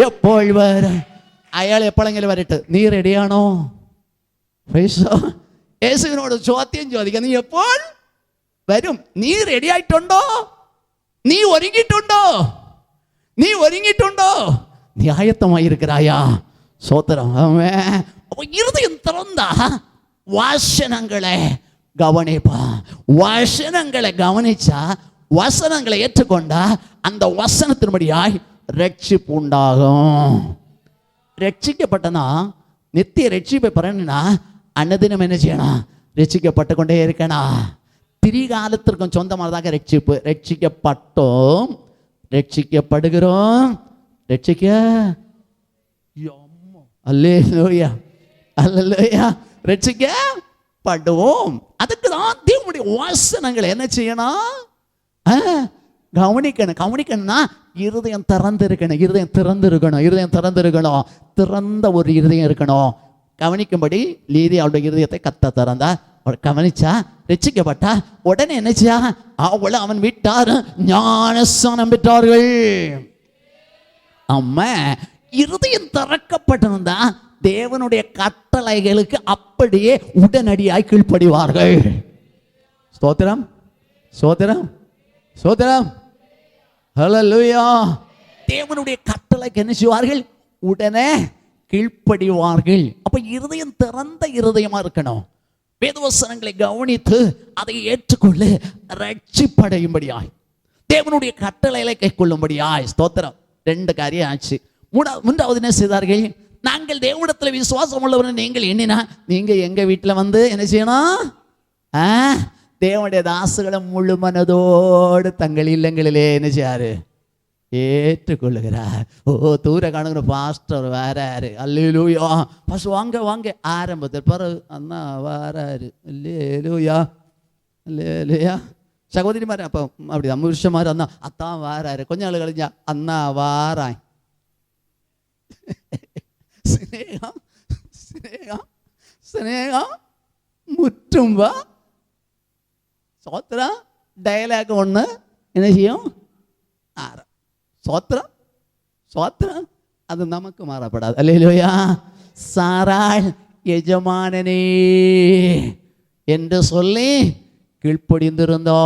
എപ്പോൾ വരാ. അയാൾ എപ്പോഴെങ്കിലും വരട്ടെ. നീ റെഡിയാണോ? യേശുവിനോട് ചോദ്യം ചോദിക്കാം, നീ എപ്പോൾ വരും? നീ റെഡി ആയിട്ടുണ്ടോ? നീ ഒരുങ്ങിയിട്ടുണ്ടോ? നീ ഒരുങ്ങിയിട്ടുണ്ടോ? നീ ആയത്തമായിരിക്കറായാ? சோத்திரம். இருதயம் திறந்தா வசனங்களை கவனிப்பா. வசனங்களை கவனிச்சா, வசனங்களை ஏற்றுக்கொண்டா அந்த வசனத்தின்படியாய் ரட்சிப்பு உண்டாகும். ரட்சிக்கப்பட்டனா நித்திய ரட்சிப்பை பெறணும்னா அன்னதினம் என்ன செய்யணும்? ரட்சிக்கப்பட்டு கொண்டே இருக்கணும். திரிகாலத்திற்கும் சொந்தமானதாக ரட்சிப்பு. ரட்சிக்கப்பட்டோம், ரட்சிக்கப்படுகிறோம், ரட்சிக்க அல்லேலூயா அல்லேலூயா ரட்சிக்கப்படுவோம். அதுக்கு தான் தேவனுடைய வசனங்களை என்ன செய்யணும்? கவனிக்கணும். கவனிக்கணும்னா இருதயம் திறந்திருக்கணும். இருதயம் திறந்திருக்கணும். இருதயம் திறந்திருக்கணும். திறந்த ஒரு இருதயம் இருக்கணும். கவனிக்கும்படி லீதி அவருடைய இருதயத்தை கத்த திறந்தா, கவனிச்சா, ரட்சிக்கப்பட்டா உடனே என்னச்சா? அவளை அவன் விட்டார், ஞானஸ்நானம் பெற்றார்கள். அம்மா, இருதயம் திறக்கப்பட்டிருந்தா தேவனுடைய கட்டளைகளுக்கு அப்படியே உடனடியாய் கீழ்ப்படிவார்கள். ஸ்தோத்திரம் ஸ்தோத்திரம் ஸ்தோத்திரம். ஹல்லேலூயா. தேவனுடைய கட்டளைக்கு என்ன செய்வார்கள்? உடனே கீழ்ப்படிவார்கள். அப்ப இருதயம் திறந்த இருதயமா இருக்கணும். வேதவசனங்களை கவனித்து அதை ஏற்றுக்கொள்ளு, ரட்சிப்படையும்படியாய், தேவனுடைய கட்டளைகளை கைக்கொள்ளும்படியாய். ஸ்தோத்திரம். ரெண்டு காரியம் ஆச்சு. மூன்றாவது என்ன செய்தார்கள்? நாங்கள் தேவனிடத்தில் விசுவாசம் உள்ளவர்கள் நீங்கள் எண்ணினா நீங்க எங்க வீட்டில் வந்து என்ன செய்யணும்? தேவனுடைய தாசுகளை முழு மனதோடு தங்கள் இல்லங்களிலே என்ன செய்யாரு? ஏற்றுக்கொள்ளுகிறார். ஓ, தூர காணுங்கிற பாஸ்டர் வராரு. அல்லேலூயா. பாஸ்டர் வாங்க வாங்க ஆரம்பத்தில் பிறகு அண்ணா வராரு. அல்லேலூயா அல்லேலூயா. சகோதரிமார் அப்போ அப்படி 5 வருஷம் மாதிரி அண்ணா அத்தான் வாராரு. கொஞ்ச நாள் கழிஞ்சா அண்ணா வாராய். ஸ்நேகம் ஸ்நேகம் ஸ்நேகம் முற்றும் வா. சோத்திரம். டயலாக் ஒன்று என்ன செய்யும்? சோத்திரம் சோத்திரம். அது நமக்கு மாறப்படாது. அல்லேலூயா. சாராள் எஜமானனே என்று சொல்லி கீழ்ப்படிந்திருந்தோ.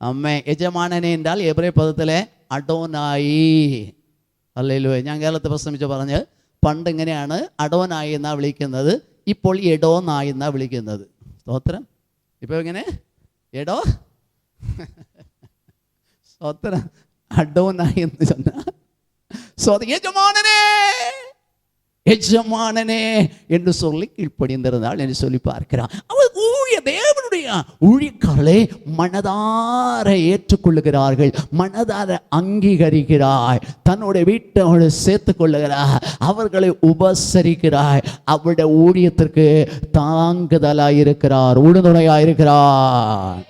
அம்மே, எஜமானனே என்றால் எபிரேய പദത്തിലെ അഡോനായി. அல்லேலൂയ. ഞാൻ കേരളത്തെ പ്രസംഗിച്ച് പറഞ്ഞ് പണ്ട് ഇങ്ങനെയാണ് അഡോനായി എന്നാ വിളിക്കുന്നത്, ഇപ്പോൾ എഡോനായി എന്നാ വിളിക്കുന്നത്. സ്തോത്രം. ഇപ്പൊ എങ്ങനെ? എഡോ സ്തോത്രം. அடோனாய் என்று சொன்னார். எஜமானனே எஜமானனே என்று சொல்லி கீழ்ப்படிந்திருந்தாள் என்று சொல்லி பார்க்கிறான். அவர் தேவனுடைய ஊழியக்காரரை மனதார ஏற்றுக்கொள்ளுகிறார்கள், மனதார அங்கீகரிக்கிறாய், தன்னுடைய வீட்டோடு சேர்த்துக் கொள்ளுகிறார், அவர்களை உபசரிக்கிறாய், அவருடைய ஊழியத்திற்கு தாங்குதலாயிருக்கிறார், உறுதுணையாயிருக்கிறார்.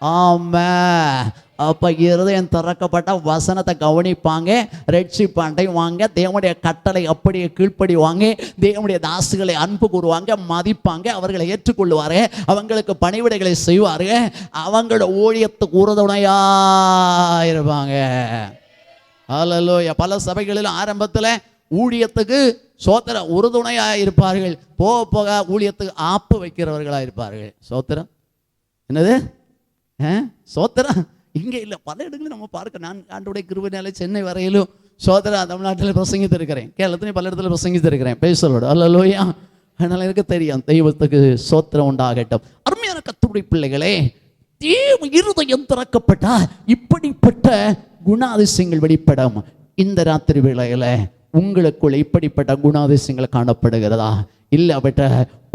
ஆமென். அப்போ இருதயம் திறக்கப்பட்ட வசனத்தை கவனிப்பாங்க, ரட்சிப்பு அடைவாங்க, தேவனுடைய கட்டளை அப்படியே கீழ்ப்படிவாங்க, தேவனுடைய தாசுகளை அன்பு கூறுவாங்க, மதிப்பாங்க, அவர்களை ஏற்றுக்கொள்வாரு, அவங்களுக்கு பணிவிடைகளை செய்வாரு, அவங்களோட ஊழியத்துக்கு உறுதுணையா இருப்பாங்க. அல்லேலூயா. பல சபைகளில் ஆரம்பத்தில் ஊழியத்துக்கு சோத்திரம் உறுதுணையாக இருப்பார்கள், போக போக ஊழியத்துக்கு ஆப்பு வைக்கிறவர்களாக இருப்பார்கள். சோத்திரம் என்னது சோத்திரம் இங்கே இல்லை, பல இடங்களில் நம்ம பார்க்க. நான் ஆண்டோடைய கிருபையினால சென்னை வரையிலும் சோத்திரம் தமிழ்நாட்டில் பிரசங்கித்திருக்கிறேன், கேரளத்திலையும் பல இடத்துல பிரசங்கித்திருக்கிறேன், பேசலோடு. அல்லேலூயா. அதனால் எனக்கு தெரியும். தெய்வத்துக்கு சோத்திரம் உண்டாகட்டும். அருமையான கர்த்தருடைய பிள்ளைகளே, தேவ இருதயம் திறக்கப்பட்டா இப்படிப்பட்ட குணாதிசயங்கள் வெளிப்படும். இந்த ராத்திரி வேளையில உங்களுக்குள்ள இப்படிப்பட்ட குணாதிசயங்கள் காணப்படுகிறதா? இல்லாவிட்ட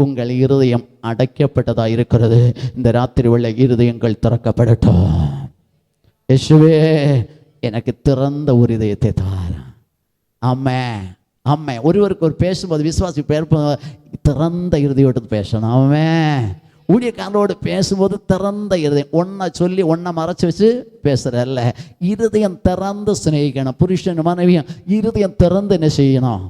உங்கள் இருதயம் அடைக்கப்பட்டதா இருக்கிறது. இந்த ராத்திரி வேளை இருதயங்கள் திறக்கப்படட்டும். இயேசுவே, எனக்கு திறந்த ஒரு இதயத்தை தார். ஆமென் ஆமென். ஒருவருக்கு ஒரு பேசும்போது விசுவாசி திறந்த இருதயோடு பேசணும். ஆமென். ஊழியக்காரரோடு பேசும்போது திறந்த இருதயம், ஒன்றை சொல்லி ஒன்றை மறைச்சி வச்சு பேசுகிறல்ல, இருதயம் திறந்து சிநேகிக்கணும். புருஷன் மனைவியும் இருதயம் திறந்து என்ன செய்யணும்?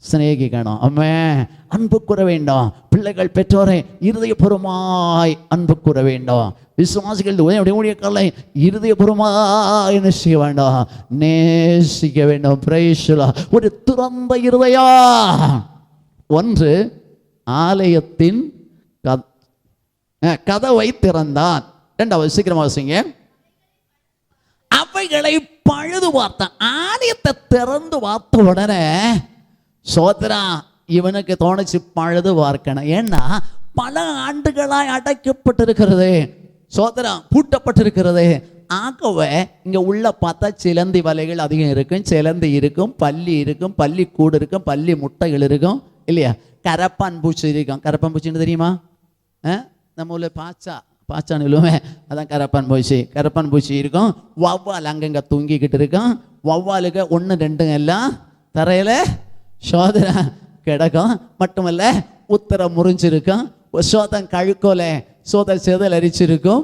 சிநேகிக்கணும். ஆமென். அன்பு கூற வேண்டும். பிள்ளைகள் பெற்றோரை இருதயபூர்வமாய் அன்பு கூற வேண்டும். விசுவாசிகள் ஊழியக்காரர்களை இருதயபூர்வமாய் என்ன செய்ய வேண்டும்? நேசிக்க வேண்டும். Praise the Lord. ஒரு திறந்த இருதயம். ஒன்று, ஆலயத்தின் கதவை திறந்தான். இரண்டாவது, சீக்கிரமாக வாசிங்க. அவைகளை பழுது பார்த்தான். ஆலயத்தை திறந்து பார்த்த உடனே சோதரா இவனுக்கு தோணுச்சு பழுது பார்க்கணும். ஏன்னா பல ஆண்டுகளாய் அடைக்கப்பட்டிருக்கிறது, சோதரா பூட்டப்பட்டிருக்கிறது. ஆகவே இங்க உள்ள பார்த்தா சிலந்தி வலைகள் அதிகம் இருக்கும், சிலந்தி இருக்கும், பல்லி இருக்கும், பல்லி கூடு இருக்கும், பல்லி முட்டைகள் இருக்கும், இல்லையா? கரப்பான் பூச்சி இருக்கும். கரப்பான் பூச்சின்னு தெரியுமா? நம்ம ஊரில் பாச்சான்னு சொல்லுவேன், அதான் கரப்பான் பூச்சி. கரப்பான் பூச்சி இருக்கும். வவ்வால் அங்கங்கே தூங்கிக்கிட்டு இருக்கும். வவ்வாலுக்கு 1 2 எல்லாம் தரையில் சோதனை கிடக்கும். மட்டுமல்ல, உத்தரம் முறிஞ்சிருக்கும், சோதம் கழுக்கோல சோத செதல் அரிச்சிருக்கும்,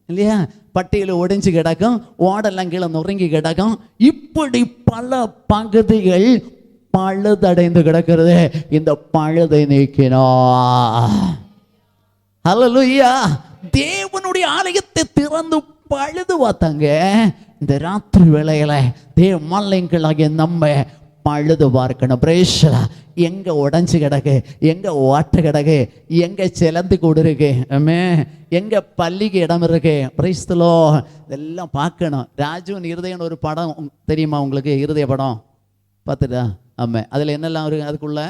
இல்லையா? பட்டியில் ஒடிஞ்சு கிடக்கும், ஓடெல்லாம் கீழே நொறுங்கி கிடக்கும். இப்படி பல பகுதிகள் பழுதடைந்து கிடக்கிறது. இந்த பழுதை நீக்கினார். ஹல்லேலூயா. தேவனுடைய ஆலயத்தை திறந்து பழுது பார்த்தாங்க. இந்த ராத்திரி வேளையில தேவ மல்லைங்களாகிய நம்ம பழுது பார்க்கணும். பிரேஷா எங்க உடஞ்சு கிடக்கு, எங்க ஓட்ட கிடக்கு, எங்க சிலந்து கூடு இருக்கு, எங்க பள்ளிக்கு இடம் இருக்கு. Price the Lord. இதெல்லாம் பார்க்கணும். ராஜுவின் இருதயம்னு ஒரு படம் தெரியுமா உங்களுக்கு? இருதய படம் பார்த்துட்டா? ஆமாம். அதில் என்னெல்லாம் இருக்கு? அதுக்குள்ள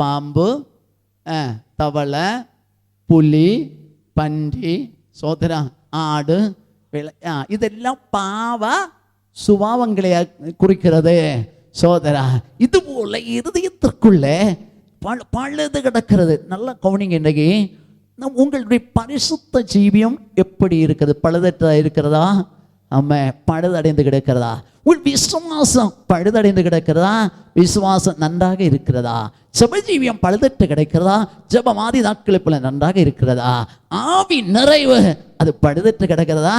பாம்பு, தவளை, புலி, பன்றி, சோதரா, ஆடு, இதெல்லாம் பாவ சுபாவங்களை குறிக்கிறது. சோதரா, இது போல இருதயத்திற்குள்ள பழுது கிடக்கிறது. நல்லா கவனிங்க. இன்றைக்கு உங்களுடைய பரிசுத்த ஜீவியம் எப்படி இருக்குது? பழுதற்ற இருக்கிறதா? ஆமாம். பழுதடைந்து கிடக்கிறதா? உன் விசுவாசம் பழுதடைந்து கிடக்கிறதா? விசுவாசம் நன்றாக இருக்கிறதா? ஜெபஜீவியம் பழுதற்று கிடைக்கிறதா? ஜெபமாதி நாட்களுக்குள்ள நன்றாக இருக்கிறதா? ஆவி நிறைவு அது பழுதற்று கிடக்கிறதா?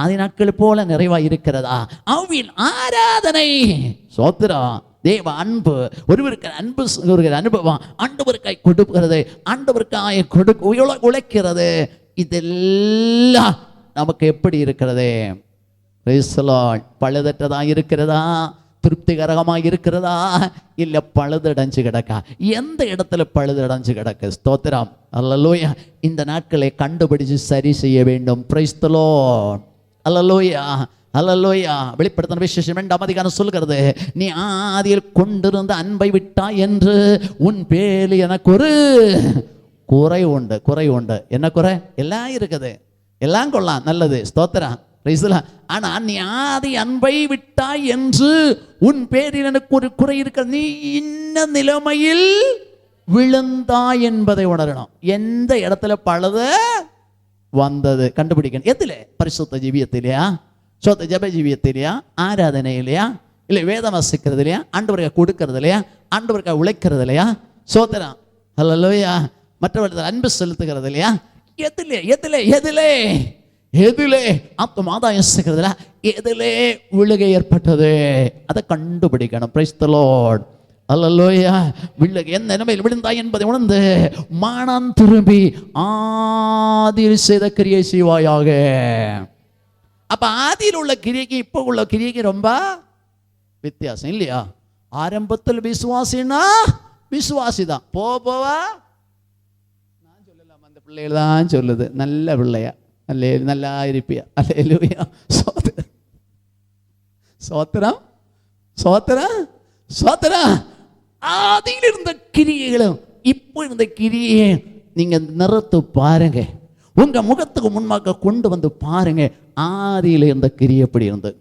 ஆதி நாட்கள் போல நிறைவா இருக்கிறதா? ஆவியின் ஆராதனை, சோத்திரம், தேவ அன்பு, ஒருவருக்கு அன்பு ஒரு அனுபவம், ஆண்டவருக்காய் கொடுக்கிறது, ஆண்டவருக்காய் உழைக்கிறது, இதெல்லாம் நமக்கு எப்படி இருக்கிறது? பழுதற்றதா இருக்கிறதா? திருப்திகரமாக இருக்கிறதா? இல்லை பழுதடைஞ்சு கிடக்கா? எந்த இடத்துல பழுதடைஞ்சு கிடக்கு? ஸ்தோத்திரம். அல்லேலூயா. இந்த நாட்களை கண்டுபிடிச்சு சரி செய்ய வேண்டும். Praise the Lord. அல்லேலூயா அல்லேலூயா. வெளிப்படுத்தின விசேஷம் 2ஆம் அதிகாரம் சொல்கிறது, நீ ஆதியில் கொண்டிருந்த அன்பை விட்டா என்று உன் பேரில் எனக்கு ஒரு குறை உண்டு. குறை உண்டு. என்ன குறை? எல்லாம் இருக்குது, எல்லாம் கொள்ளலாம், நல்லது, ஸ்தோத்திரம். ஆனா நீ ஆதி அன்பை விட்டாய் என்று உன் பேரில் எனக்கு ஒரு குறை இருக்க, நீ இன்ன நிலைமையில் விழுந்தாய் என்பதை உணரணும். எந்த இடத்துல பழுத வந்தது கண்டுபிடிக்கணும். எதுல? பரிசுத்த ஜீவியத்திலையா? சொத்த ஜப ஜீவியத்திலையா? ஆராதனையிலையா? இல்லை வேதம் வாசிக்கிறது இல்லையா? ஆண்டவருக்கு கொடுக்கறது இல்லையா? ஆண்டவருக்கு உழைக்கிறது இல்லையா? சோதரம். அல்லேலூயா. மற்றவர்கள் அன்பு செலுத்துகிறது இல்லையா? எதிலே எதிலே எதிலே எதிலே ஆத்மாதாயம் செய்கிறதுல எதிலே விழுகை ஏற்பட்டது அதை கண்டுபிடிக்கணும். Price the Lord. அல்லேலூயா. விழுகை எந்த நிலைமையில் விழுந்தாய் என்பதை உணர்ந்து மனம் திரும்பி ஆதியில் செய்த கிரியை செய்வாயாக. அப்ப ஆதியில் உள்ள கிரியைக்கு இப்போ உள்ள கிரியைக்கு ரொம்ப வித்தியாசம் இல்லையா? ஆரம்பத்தில் விசுவாசினா விசுவாசி தான், போவா நான் சொல்லலாம், அந்த பிள்ளைகள் தான் சொல்லுது, நல்ல பிள்ளையா, அல்லே நல்லா இருப்பியா, அல்லேலூயா. சோத்திரம் சோத்திரம் சோத்திரம் சோத்திரம். ஆதியில் இருந்த கிரியைகளும் இப்போ இருந்த கிரியை நீங்க நிறுத்து பாருங்க, உங்க முகத்துக்கு முன்பாக கொண்டு வந்து பாருங்க. ஆதியில் இருந்த கிரியை எப்படி இருந்தது?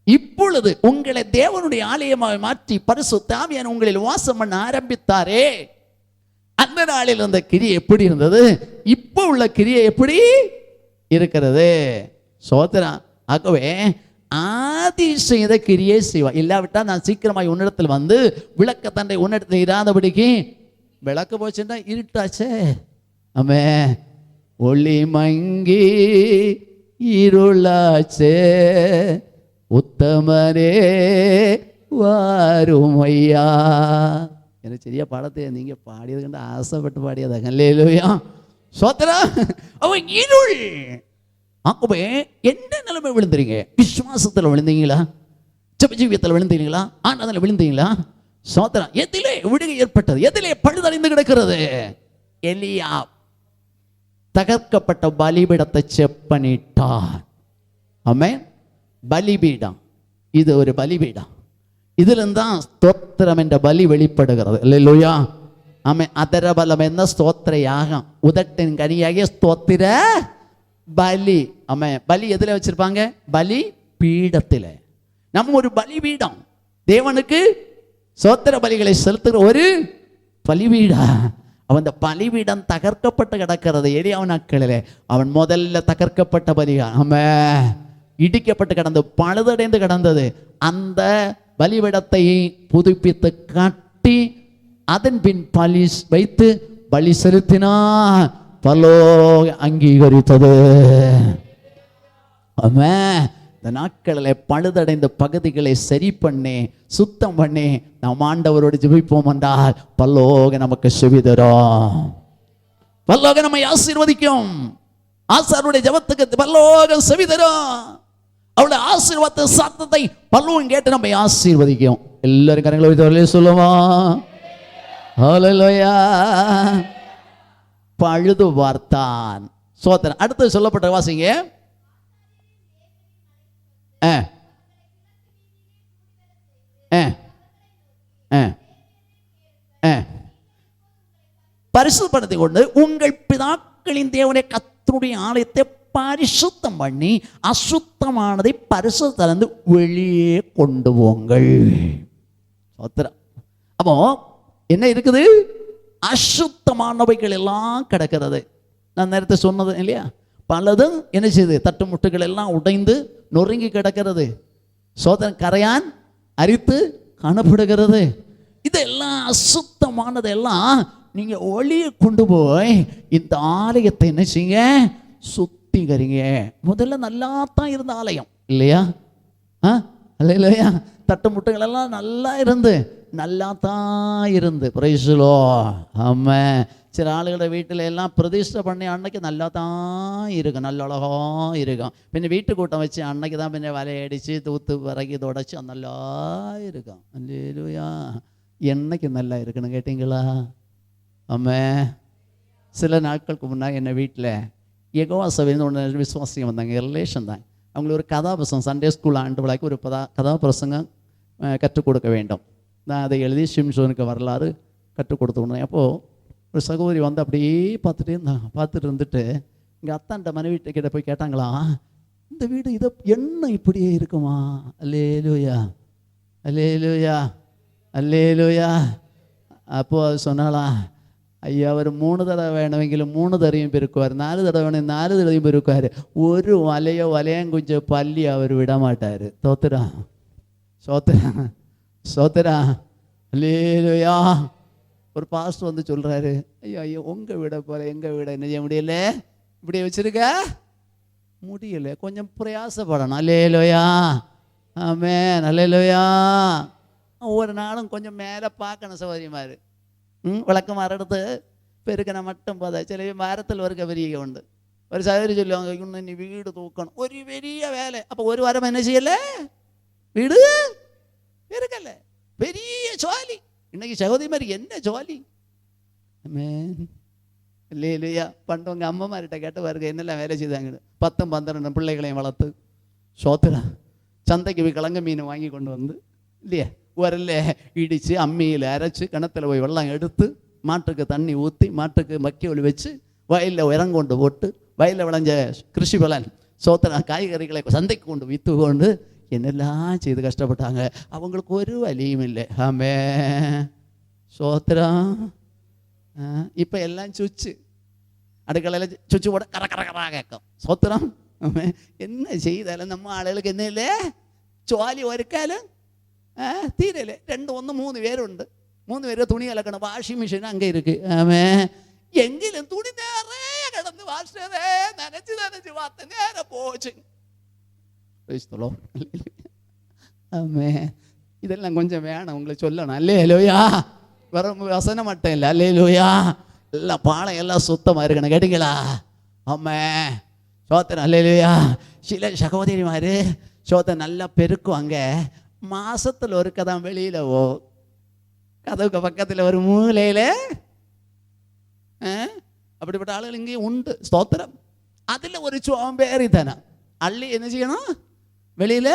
இப்பொழுது உங்களை தேவனுடைய ஆலயமாக மாற்றி பரிசுத்த ஆவியானவர் உங்களில் வாசம் பண்ண ஆரம்பித்தாரே, அந்த நாளில் இருந்த கிரியை எப்படி இருந்தது? இப்போ உள்ள கிரியை எப்படி இருக்கிறது? சோதரன். ஆகவே ஆதி செய்த கிரியை செய்வா. இல்லாவிட்டால் நான் சீக்கிரமாக உன்னிடத்தில் வந்து விளக்கத்தண்டை உன்னிடத்தில் இராதபடிக்கு விளக்கு போச்சுன்னா இருட்டாச்சே. ஆமே, ஒளி மங்கி இருளாச்சே, உத்தமரே வாரும் ஐயா. எனக்கு சரியா பாடத்தை நீங்க பாடியது கண்டு ஆசைப்பட்டு பாடியதாக. அல்லேலூயா. சோத்திரா. அவன் இருள். ஆகவே என்ன நிலைமை விழுந்துறீங்க? விசுவாசத்தில் விழுந்தீங்களா? ஜெபஜீவியத்தில் விழுந்தீங்களா? ஆனதில் விழுந்தீங்களா? சோத்திரா. எதிலே விடுகை ஏற்பட்டது? எதிலே பழுதடைந்து கிடக்கிறது? எலியா தகர்க்கப்பட்ட பலிபீடத்தை செப்பனிட்டான். ஆமென். பலிபீடம், இது ஒரு பலிபீடம். ഇതിലും தான் സ്തോത്രം என்ற பலி வெளிப்படுகிறது. அல்லேலூயா. ஆமென். அதரபலம் எന്ന ஸ்தோத்திரயாகம், உதட்டின் கனியாகிய ஸ்தோத்திர பலி. ஆமென். பலி எதுல வச்சிருப்பாங்க? பலி பீடத்தில். நம்ம ஒரு பலிபீடம், தேவனுக்கு ஸ்தோத்திர பலிகளை செலுத்துகிற ஒரு பலிபீடா. அவன் பலிபீடம் தகர்க்கப்பட்டு கிடக்கிறது. எலியாவின் நாட்களிலே அவன் முதல்ல தகர்க்கப்பட்ட பலியா, ஆமென், இடிக்கப்பட்டு கிடந்து பழுதடைந்து கிடந்தது. அந்த பலிபீடத்தை புதுப்பித்து கட்டி அதன் பின் பலி வைத்து பலி செலுத்தினார். பரலோகம் அங்கீகரித்தது. ஆமென். இந்த நாட்களில் பழுதடைந்த பகுதிகளை சரி பண்ணி சுத்தம் பண்ணி நாம் ஆண்டவரோடு ஜெபிப்போம் என்றால் பரலோகம் நமக்கு செவி தரும். பரலோகம் நம்மை ஆசீர்வதிக்கும். ஆசாருடைய ஜெபத்துக்கு பரலோகம் செவி தரும். அவளுடைய ஆசீர்வாத சத்தத்தை பரலோகம் கேட்டு நம்மை ஆசீர்வதிக்கும். எல்லாரும் கரங்களை உயர்த்தி சொல்லுவோம். ஹல்லேலூயா. பழுது பார்த்தான். சோதரன். அடுத்து சொல்லப்பட்ட வாசிங்க. பரிசுத்தப்படுத்திக் கொண்டு உங்கள் பிதாக்களின் தேவனை கர்த்தருடைய ஆலயத்தை பரிசுத்தம் பண்ணி அசுத்தமானதை பரிசுத்தலிருந்து வெளியே கொண்டு போங்கள். அப்போ என்ன இருக்குது? அசுத்தமானவைகள் எல்லாம் கிடக்கிறது. நான் நேரத்தை சொன்னது இல்லையா? பலதும் என்ன செய்யுது? தட்டு முட்டுகள் எல்லாம் உடைந்து நொறுங்கி கிடக்கிறது. சோதனை கரையான் அரித்து காணப்படுகிறது. இதெல்லாம் அசுத்தமானதெல்லாம் நீங்க ஒளியை கொண்டு போய் இந்த ஆலயத்தை என்ன செய்யுங்க? சுத்திகரிங்க. முதல்ல நல்லா தான் இருந்த ஆலயம் இல்லையா? இல்லையா? தட்டு முட்டுகள் எல்லாம் நல்லா இருந்து நல்லா தான் இருந்து பிரைஸ் தி லார்ட். ஆமென். சில ஆளுகளோட வீட்டில் எல்லாம் பிரதிஷ்டை பண்ணி அன்னைக்கு நல்லா தான் இருக்கும், நல்ல அழகா இருக்கும். பின்ன வீட்டு கூட்டம் வச்சு அன்னைக்கு தான் பின்ன வலையடிச்சு தூத்து விறகி தொடச்சி நல்லா இருக்கும். அல்லேலூயா. என்னைக்கு நல்லா இருக்குன்னு கேட்டீங்களா? ஆமென். சில நாட்களுக்கு முன்னாடி என்ன வீட்டில் யெகோவா சபையிலேருந்து ஒன்று விசுவாசிங்க வந்தாங்க, ரிலேஷன் தான். அவங்களுக்கு ஒரு கதாபிரசங்கம், சண்டே ஸ்கூல் ஆண்டு விழாக்கு ஒரு கதாபிரசங்கம் கற்றுக் கொடுக்க வேண்டும். நான் அதை எழுதி ஷிம்ஷோனுக்கு வரலாறு கற்றுக் கொடுத்துருந்தேன். அப்போது ஒரு சகோதரி வந்து அப்படியே பார்த்துட்டே இருந்தாங்க. பார்த்துட்டு இருந்துட்டு எங்கள் அத்தான்ட்ட மனைவி கிட்ட போய் கேட்டாங்களா, இந்த வீடு இதை என்ன இப்படியே இருக்குமா? அல்லேலூயா அல்லேலூயா அல்லேலூயா. அப்போது அது சொன்னாலா, ஐயா அவர் 3 தடவை வேணுமெങ്കിലും 3 தடவையும் பெருக்குவார், 4 தடவை வேணும் 4 தடவையும் பெருக்குவார். ஒரு வலையும் கொஞ்சம் பள்ளி அவர் விட மாட்டார். தோத்துறா சோத்துறா சோத்துறா. அல்லேலூயா. ஒரு பாஸ்டர் வந்து சொல்கிறாரு, ஐயோ ஐயோ உங்கள் வீடை போல எங்கள் வீடை என்ன செய்ய முடியல, இப்படியே வச்சுருக்க முடியல, கொஞ்சம் பிரயாசப்படணும். அல்லேலூயா, ஆமென், அல்லேலூயா. ஒவ்வொரு நாளும் கொஞ்சம் மேலே பார்க்கணும் சௌகரியமாரு. விளக்கம் மரடுத்து பெருக்கனை மட்டும் பார்த்தா சில மரத்தில் ஒரு பெரிய உண்டு. ஒரு சகோதரி சொல்லுவாங்க, இன்னும் நீ வீடு தூக்கணும், ஒரு பெரிய வேலை. அப்போ ஒரு வாரம் என்ன செய்யலை, வீடு பெருக்கல, பெரிய ஜாலி. இன்னைக்கு சகோதரி மாதிரி என்ன ஜாலி. இல்லையா, பண்டவங்க அம்மாமார்கிட்ட கேட்ட வருக என்னெல்லாம் வேலை செய்தாங்க. 10-12 பிள்ளைகளையும் வளர்த்து சோத்துறா சந்தைக்கு போய் கிழங்கு மீன் வாங்கி கொண்டு வந்து இல்லையா உரல்ல இடித்து அம்மியில் அரைச்சி கிணத்துல போய் வெள்ளம் எடுத்து மாட்டுக்கு தண்ணி ஊற்றி மாட்டுக்கு மக்கி ஒளி வச்சு வயலில் இறங்கொண்டு போட்டு வயலில் விளைஞ்ச கிருஷி பலன் சோத்திர காய்கறிகளை சந்தைக்கு கொண்டு விற்று கொண்டு என்னெல்லாம் செய்து கஷ்டப்பட்டாங்க. அவங்களுக்கு ஒரு வலியும் இல்லை. ஆமே சோத்திரம். இப்போ எல்லாம் சுச்சு அடுக்கலையில் சுச்சு போட கர கர கரா கேட்கும். சோத்திரம். என்ன செய்தாலும் நம்ம ആളുകൾക്ക് என்ன இல்லை, ജോലി ഒരുക്കാലും തീരല്ലേ. 2-1-3 പേരുണ്ട്. 3 പേര് തുണി അലക്കണം. വാഷിംഗ് മെഷീൻ അങ്ങേ ഇருக்கு. ആമേ എങ്കിലും തുണി നേരെ കിടന്ന് വാഷേ നനച്ച് നനച്ച് വാത്ത നേരെ പോச்சு. ஆமே இதெல்லாம் கொஞ்சம் வேணும் உங்களை சொல்லணும். அல்லேலூயா. வெறும் வசனம் மட்டும் இல்லை. அல்லேலூயா. எல்லாம் பாலம் எல்லாம் சுத்தமாக இருக்கணும். கேட்டீங்களா? ஆமே சோத்திரம். அல்லேலூயா. சில சகோதரிமார் சோத்தை நல்லா பெருக்குவாங்க. மாசத்தில் ஒரு கதான் வெளியில் கதவுக்கு பக்கத்தில் ஒரு மூலையில் அப்படிப்பட்ட ஆளுகள் இங்கேயும் உண்டு. ஸ்தோத்திரம். அதில் ஒரு சோம்பேறி தானே அள்ளி என்ன செய்யணும், வெளியில்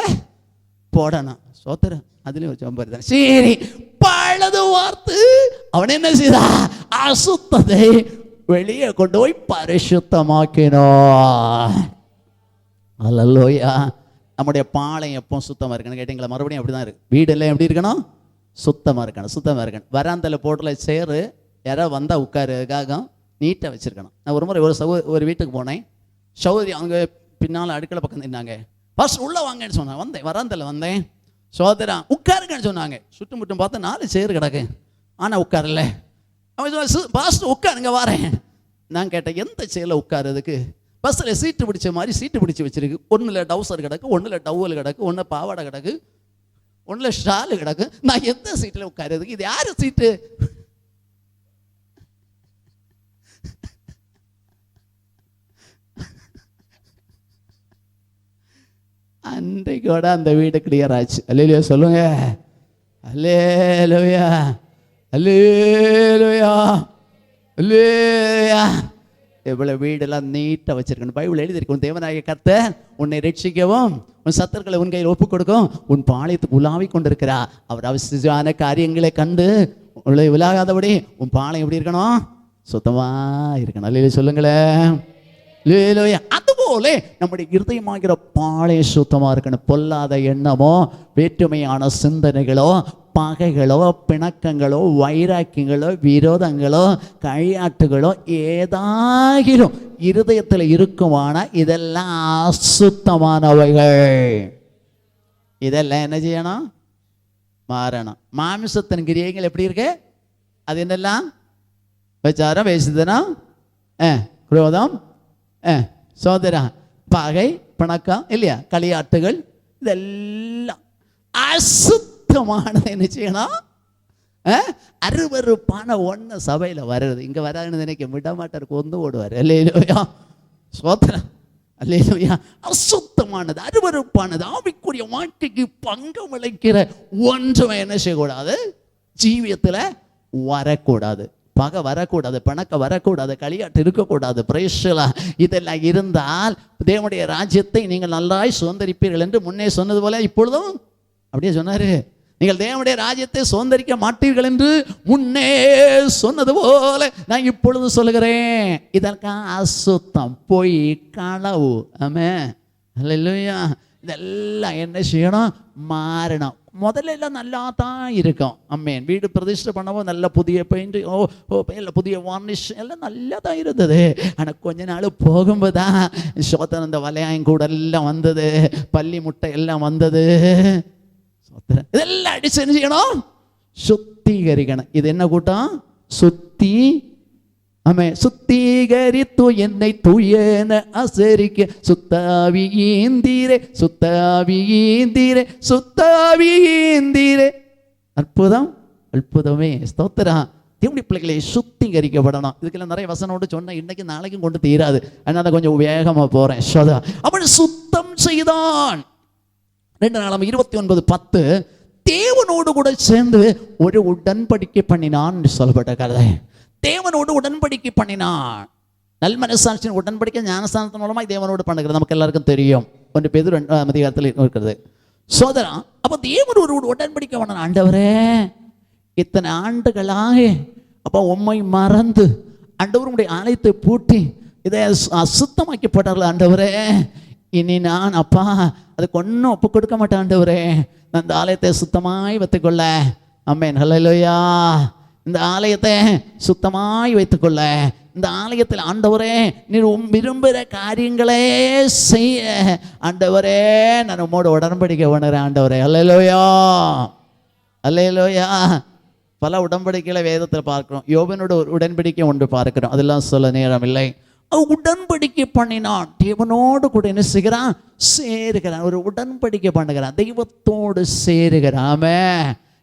போடணும். ஸ்தோத்திரம். அதுலேயும் ஒரு சோம்பேறி தானே. சரி, பழுது வார்த்து அவன் என்ன செய்தா, அசுத்தத்தை வெளியே கொண்டு போய் பரிசுத்தமாக்கினோம். அல்லேலூயா. நம்முடைய பாளையம் எப்போ சுத்தமாக இருக்கணும் கேட்டீங்களா? மறுபடியும் அப்படி தான் இருக்குது. வீடெல்லாம் எப்படி இருக்கணும், சுத்தமாக இருக்கணும். சுத்தமாக இருக்கணும். வராந்தல போட்டில் சேரு யாராவது வந்தால் உட்காருக்காக நீட்டாக வச்சுருக்கணும். நான் ஒரு முறை ஒரு வீட்டுக்கு போனேன். சௌதரி அவங்க பின்னால் அடுக்களை பக்கம் நின்னாங்க. ஃபர்ஸ்ட் உள்ளே வாங்கன்னு சொன்னாங்க. வந்தேன், வராந்தல வந்தேன். சோதரா உட்காருங்கன்னு சொன்னாங்க. சுட்டும் முட்டும் பார்த்தா 4 சேரு கிடக்கு. ஆனால் உட்காரல. அவன் சொன்ன பாஸ்டர் உட்காருங்க வரேன். நான் கேட்டேன் எந்த சேரில் உட்காருறதுக்கு? பஸ்ஸில் சீட்டு பிடிச்ச மாதிரி சீட்டு பிடிச்சி வச்சிருக்கு. ஒன்றில் டவுசர் கிடக்கு, ஒன்றில் டவல் கிடக்கு, ஒன்று பாவாடை கிடக்கு, ஒன்றில் ஷாலு கிடக்கு. நான் எந்த சீட்டில் உட்காருறதுக்கு? இது யாரு சீட்டு? அன்றைக்கோட அந்த வீடு கிளியர் ஆச்சு. அல்லேலூயா சொல்லுங்க. அல்லேலூயா, அல்லேலூயா, அல்லேலூயா. எவ்வளோ வீடெல்லாம் நீட்டாக வச்சிருக்கணும். பைபிள் எழுதியிருக்கும், தேவனாகிய கர்த்தர் உன்னை ரட்சிக்கவும் உன் சத்துருக்களை உன் கையில் ஒப்புக் கொடுக்கும் உன் பாளையத்துக்கு உலாவி கொண்டிருக்கிறா. அவர் அவசியமான காரியங்களை கண்டு உள்ள விலாகாதபடி உன் பாளையம் எப்படி இருக்கணும், சுத்தமாக இருக்கணும். அல்லேலூயா சொல்லுங்களேன். அல்லேலூயா. அதுபோல நம்முடைய இருதயமாகிற பாளையம் சுத்தமாக இருக்கணும். பொல்லாத எண்ணமோ வேற்றுமையான சிந்தனைகளோ பகைகளோ பிணக்கங்களோ வைராக்கியங்களோ விரோதங்களோ கையாட்டுகளோ ஏதாகிலும் இருதயத்தில் இருக்குமான இதெல்லாம் அசுத்தமானவைகள். இதெல்லாம் என்ன செய்யணும், மாறணும். மாமிசத்தின் கிரியைகள் எப்படி இருக்கு? அது என்னெல்லாம்? விசாரம், வேசித்தனம், குரோதம், சோதரா, பகை, பிணக்கம் இல்லையா, களியாட்டுகள், இதெல்லாம் அசுத்தமானது. என்ன செய்யணும்? அருவருப்பான ஒன்று சபையில் வருது. இங்கே வராதுன்னு நினைக்க விட மாட்டார், கொந்து ஓடுவார். அல்லேலூயா சோதரா. அல்லேலூயா. அசுத்தமானது, அருவருப்பானது, ஆவிக்குரிய வாழ்க்கைக்கு பங்கம் விளைக்கிற ஒன்றுமே என்ன செய்யக்கூடாது, ஜீவியத்தில் வரக்கூடாது. பகை வரக்கூடாது, பிணக்க வரக்கூடாது, களியாட்டு இருக்கக்கூடாது. பிரேஷலா. இதெல்லாம் இருந்தால் தேவனுடைய ராஜ்யத்தை நீங்கள் நல்லாய் சுதந்தரிப்பீர்கள் என்று முன்னே சொன்னது போல இப்பொழுதும் அப்படியே சொன்னாரு. நீங்கள் தேவனுடைய ராஜ்யத்தை சுதந்தரிக்க மாட்டீர்கள் என்று முன்னே சொன்னது போல நான் இப்பொழுது சொல்லுகிறேன். இதற்காக அசுத்தம், பொய், களவு, ஆமென், அல்லேலூயா, இதெல்லாம் என்ன செய்யணும், மாறணும். முதல்ல எல்லாம் நல்லா தான் இருக்கும். அம்மேன். வீடு பிரதிஷ்டை பண்ணவும் நல்ல புதிய பெயிண்ட், எல்லாம் புதிய வார்னிஷ் எல்லாம் நல்லா தான் இருந்தது. ஆனால் கொஞ்ச நாள் போகும்போது தான் சோத்தன் அந்த வலையாயம் கூட எல்லாம் வந்தது, பள்ளி முட்டை எல்லாம் வந்தது. இதெல்லாம் அடிச்சு என்ன செய்யணும், சுத்திகரிக்கணும். இது என்ன கூட்டம்? சுத்தி ஆமே, சுத்திகரித்து என்னை தூயன அசரிக்க சுத்தாவியீந்தீரே சுத்தாவியீந்தீரே சுத்தாவியீந்தீரே. அற்புதம், அற்புதமே. ஸ்தோத்திரம். தேவனுடைய பிள்ளைகளை சுத்திகரிக்கப்படணும். இதுக்கெல்லாம் நிறைய வசனோடு சொன்ன இன்னைக்கு நாளைக்கும் கொண்டு தீராது. அதனால கொஞ்சம் வேகமா போறேன். அவன் சுத்தம் செய்தான். 2 நாளாம் 29:10 தேவனோடு கூட சேர்ந்து ஒரு உடன்படிக்கை பண்ணினான் என்று சொல்லப்பட்ட கதை. தேவனோடு உடன்படிக்கை பண்ணினான். நல்மனசாட்சியின் உடன்படிக்கை ஞானஸ்தானத்தின் மூலமாக தேவனோடு பண்ணுகிறது நமக்கு எல்லாருக்கும் தெரியும். 1 பேதுரு 2ஆம் அதிகாரத்தில் இருக்கிறது. சோதரா, அப்ப தேவனோடு உடன்படிக்கை பண்ண ஆண்டவரே, இத்தனை ஆண்டுகளாக அப்ப உம்மை மறந்து ஆண்டவருடைய ஆலயத்தை பூட்டி இதை அசுத்தமாக்கப்பட்டார்கள் ஆண்டவரே. இனி நான் அப்பா அதுக்கு ஒன்றும் ஒப்பு கொடுக்க மாட்டேன் ஆண்டவரே. நான் இந்த ஆலயத்தை சுத்தமாய் வைத்துக்கொள்ள. ஆமென், ஹல்லேலூயா. இந்த ஆலயத்தை சுத்தமாய் வைத்துக்கொள்ள, இந்த ஆலயத்தில் ஆண்டவரே நீர் விரும்புகிற காரியங்களே செய்ய ஆண்டவரே நான் உம்மோடு உடன்படிக்கை பண்ணுறேன் ஆண்டவரே. ஹல்லேலூயா, ஹல்லேலூயா. பல உடன்படிக்கைகளை வேதத்தில் பார்க்கிறோம். யோபனோட ஒரு உடன்படிக்கை ஒன்று பார்க்கிறோம். அதெல்லாம் சொல்ல நேரம் இல்லை. உடன்படிக்கை பண்ணினான். தேவனோடு கூட என்ன செய்கிறான்? சேருகிறான். ஒரு உடன்படிக்கை பண்ணுகிறான், தெய்வத்தோடு சேருகிறாமே.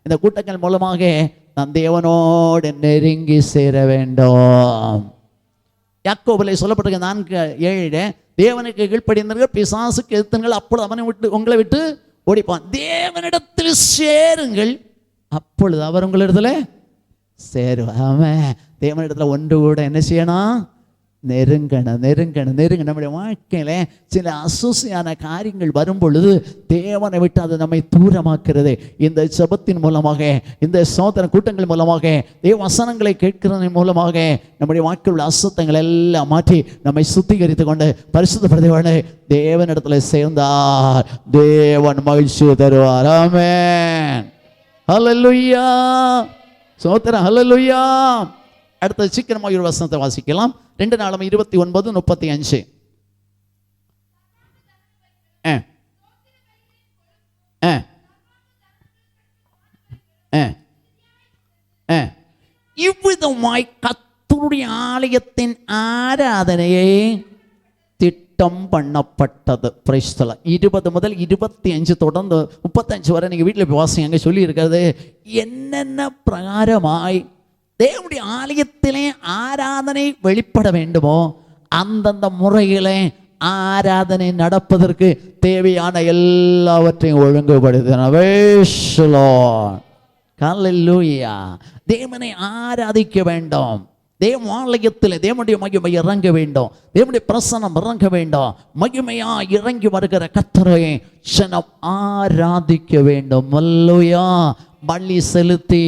இந்த கூட்டங்கள் மூலமாக நான் தேவனோடு நெருங்கி சேர வேண்டும். யாக்கோபிலே சொல்லப்பட்டிருக்க 4:7 தேவனுக்கு கீழ்ப்படிந்தீர்கள், பிசாசுக்கு எதிர்த்தீர்கள், அப்பொழுது அவனை விட்டு உங்களை விட்டு ஓடிப்பான். தேவனிடத்தில் சேருங்கள், அப்பொழுது அவர் உங்களிடத்துல சேருவாமே. தேவனிடத்துல ஒன்று கூட என்ன செய்யணும்? நெருங்கணும், நெருங்கணும், நெருங்கணும். நம்முடைய வாழ்க்கையில சில அசூசியான காரியங்கள் வரும் பொழுது தேவனை விட்டு அது நம்மை தூரமாக்குறது. இந்த ஜெபத்தின் மூலமாக, இந்த சோதனை கூட்டங்கள் மூலமாக, தேவ வசனங்களை கேட்கிறதன் மூலமாக நம்முடைய வாழ்க்கையில் உள்ள அசுத்தங்கள் எல்லாம் மாற்றி நம்மை சுத்திகரித்து கொண்டு பரிசுத்தப்படுத்த தேவனிடத்துல சேர்ந்தார் தேவன் மகிழ்ச்சி தருவார். ஆமென், ஹல்லேலூயா. சோதரன், ஹல்லேலூயா. அடுத்த சீக்கிரமாக ஒரு வசனத்தை வாசிக்கலாம். 2 நாளாம் 29:35. இவ்விதமாய் கர்த்தருடைய ஆலயத்தின் ஆராதனையை திட்டம் பண்ணப்பட்டது. 20 முதல் 25 தொடர்ந்து 35 வரை நீங்க வீட்டில் வாசிங்க. அங்கே சொல்லி இருக்கிறது என்னென்ன பிரகாரமாய் தேவனுடைய ஆலயத்திலே ஆராதனை வெளிப்பட வேண்டுமோ அந்தந்த முறையிலே ஆராதனை நடப்பதற்கு தேவையான எல்லாவற்றையும் ஒழுங்குபடுத்தினார். தேவனை ஆராதிக்க வேண்டும். தேவாலயத்தில் தேவனுடைய மகிமை இறங்க வேண்டும். தேவனுடைய பிரசன்னம் இறங்க வேண்டும். மகிமையா இறங்கி வருகிற கர்த்தரை ஜனம் ஆராதிக்க வேண்டும். அல்லேலூயா. பலி செலுத்தி,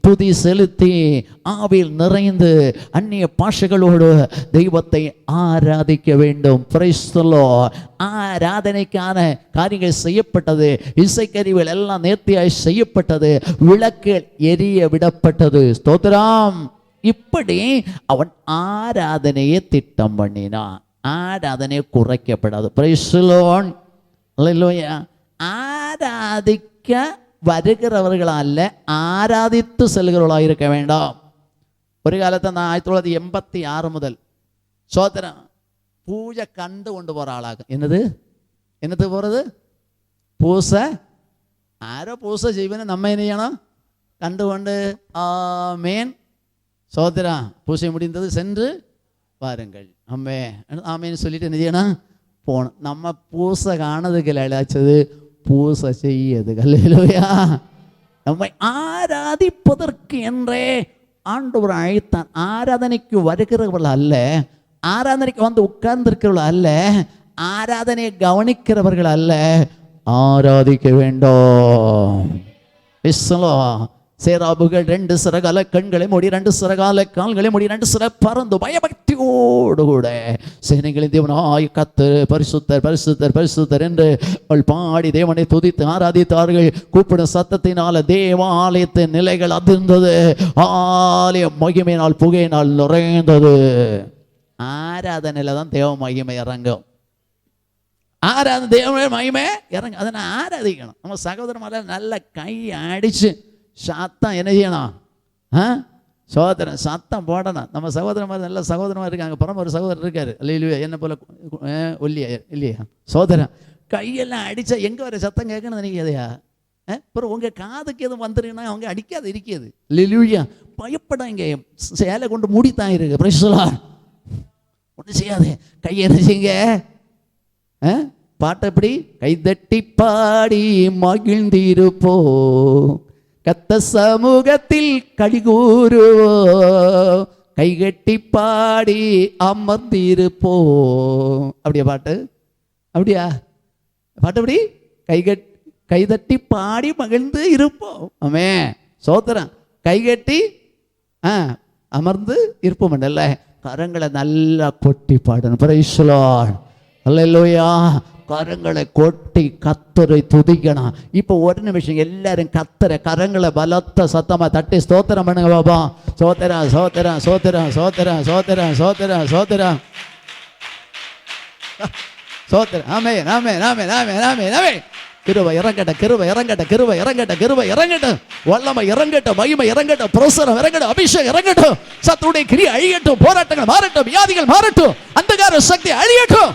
துதி செலுத்தி, ஆவியில் நிறைந்து அந்நிய பாஷைகளோடு தெய்வத்தை ஆராதிக்க வேண்டும். Praise the Lord. ஆராதனைக்கான காரியங்கள் செய்யப்பட்டது. இசைக்கருவிகள் எல்லாம் நேர்த்தியாய் செய்யப்பட்டது. விளக்கு எரிய விடப்பட்டது. ஸ்தோத்திரம். இப்படி அவன் ஆராதனையை திட்டம் பண்ணினான். ஆராதனையை குறைக்கப்படாது. Price the Lord. அல்லேலூயா. ஆராதிக்க வருகிறவர்களால் ஆராதித்து செல்கிறவர்களாக இருக்க வேண்டாம். ஒரு காலத்தை நான் 1986 முதல் சோதரன் பூஜை கண்டு கொண்டு போகிற ஆளாகும். என்னது போகிறது? பூசை. ஆரோ பூசை செய்வேன்னு நம்ம என்ன செய்யணும்? கண்டு கொண்டு ஆமேன் சோதரா பூசை முடிந்தது சென்று வாருங்கள் அம்மே ஆமேன்னு சொல்லிட்டு என்ன செய்யணும்? போகணும். நம்ம பூசை காணதுக்கு அழைச்சது பூசை செய்யது. அல்லேலூயா. நம்மை ஆராதிப்பதற்கு என்றே ஆண்டவர் அழைத்தான். ஆராதனைக்கு வருகிறவர்கள் அல்ல, ஆராதனைக்கு வந்து உட்கார்ந்திருக்கிறவர்கள் அல்ல, ஆராதனையை கவனிக்கிறவர்கள் அல்ல, ஆராதிக்க வேண்டும். சேராபுகள் 2 சிறகால கண்களை மூடி 2 சிறகால கால்களை மூடி 2 சிற பறந்து பயபக்தியோடு கூட சேனைகளின் தேவனாய் கர்த்தர் பரிசுத்தர் பரிசுத்தர் பரிசுத்தர் என்று பாடி தேவனை துதித்து ஆராதித்தார்கள். கூப்பிடும் சத்தத்தினால தேவாலயத்தின் நிலைகள் அதிர்ந்தது. ஆலயம் மகிமையினால் புகையினால் நிறைந்தது. ஆராதனையில தான் தேவ மகிமை இறங்கும். ஆராதனை தேவனுடைய மகிமை இறங்கும். அதை நான் ஆராதிக்கணும். நம்ம சகோதரமால நல்ல கை அடிச்சு சாத்தான் என்ன செய்யணும்? சகோதரன் சத்தம் போடணும். நம்ம சகோதரன் மாதிரி நல்ல சகோதரமாக இருக்காங்க. அப்புறம் ஒரு சகோதரர் இருக்காரு, இல்லையா என்ன போல ஒல்லியா இல்லையா சகோதரன், கையெல்லாம் அடித்தா எங்கே வர சத்தம் கேட்கணும் நினைக்காதையா? அப்புறம் உங்கள் காதுக்கு எதுவும் வந்துருங்கன்னா அவங்க அடிக்காது இருக்கிறது இல்லையா? பயப்படாங்க, சேலை கொண்டு மூடித்தான் இருக்கு. பிரச்சலா ஒன்றும் செய்யாது. கையை என்ன செய்யுங்க, பாட்டை எப்படி கைதட்டி பாடி மகிழ்ந்திருப்போ, கத்த சமூகத்தில் கடிகூறுவோ, கைகட்டி பாடி அமர்ந்திருப்போ. அப்படியா பாட்டு? அப்படியா பாட்டு? அப்படி கைதட்டி பாடி மகிழ்ந்து இருப்போம். ஆமே சோத்திரம். கைகட்டி அமர்ந்து இருப்போம். நல்ல கரங்களை நல்லா கொட்டி பாடணும். Praise the Lord. அல்லேலூயா. கரங்களை கொட்டி கர்த்தரை துதிக்கணும். இப்போ ஒரு நிமிஷம் எல்லாரும் கர்த்தரை கரங்களை பலத்த சத்தமா தட்டி ஸ்தோத்திரம் பண்ணுங்க பாபா. சோத்திரம் சோத்திரம் சோத்திரம் சோத்திரம் சோத்திரம் சோத்திரம் சோத்திரம் சோத்திரம். ஆமே ஆமே ஆமே ஆமே ஆமே ஆமே. கிருபை இறங்கட்ட, கிருபை இறங்கட்ட, கிருபை இறங்கட்ட, கிருபை இறங்கட்ட, வல்லமை இறங்கட்ட, மகிமை இறங்கட்ட, பிரசனம் இறங்கட்டும், அபிஷேகம் இறங்கட்டும், சத்துடைய கிரியை அழியட்டும், போராட்டங்கள் மாறட்டும், வியாதிகள் மாறட்டும், அந்தகார சக்தி அழியட்டும்.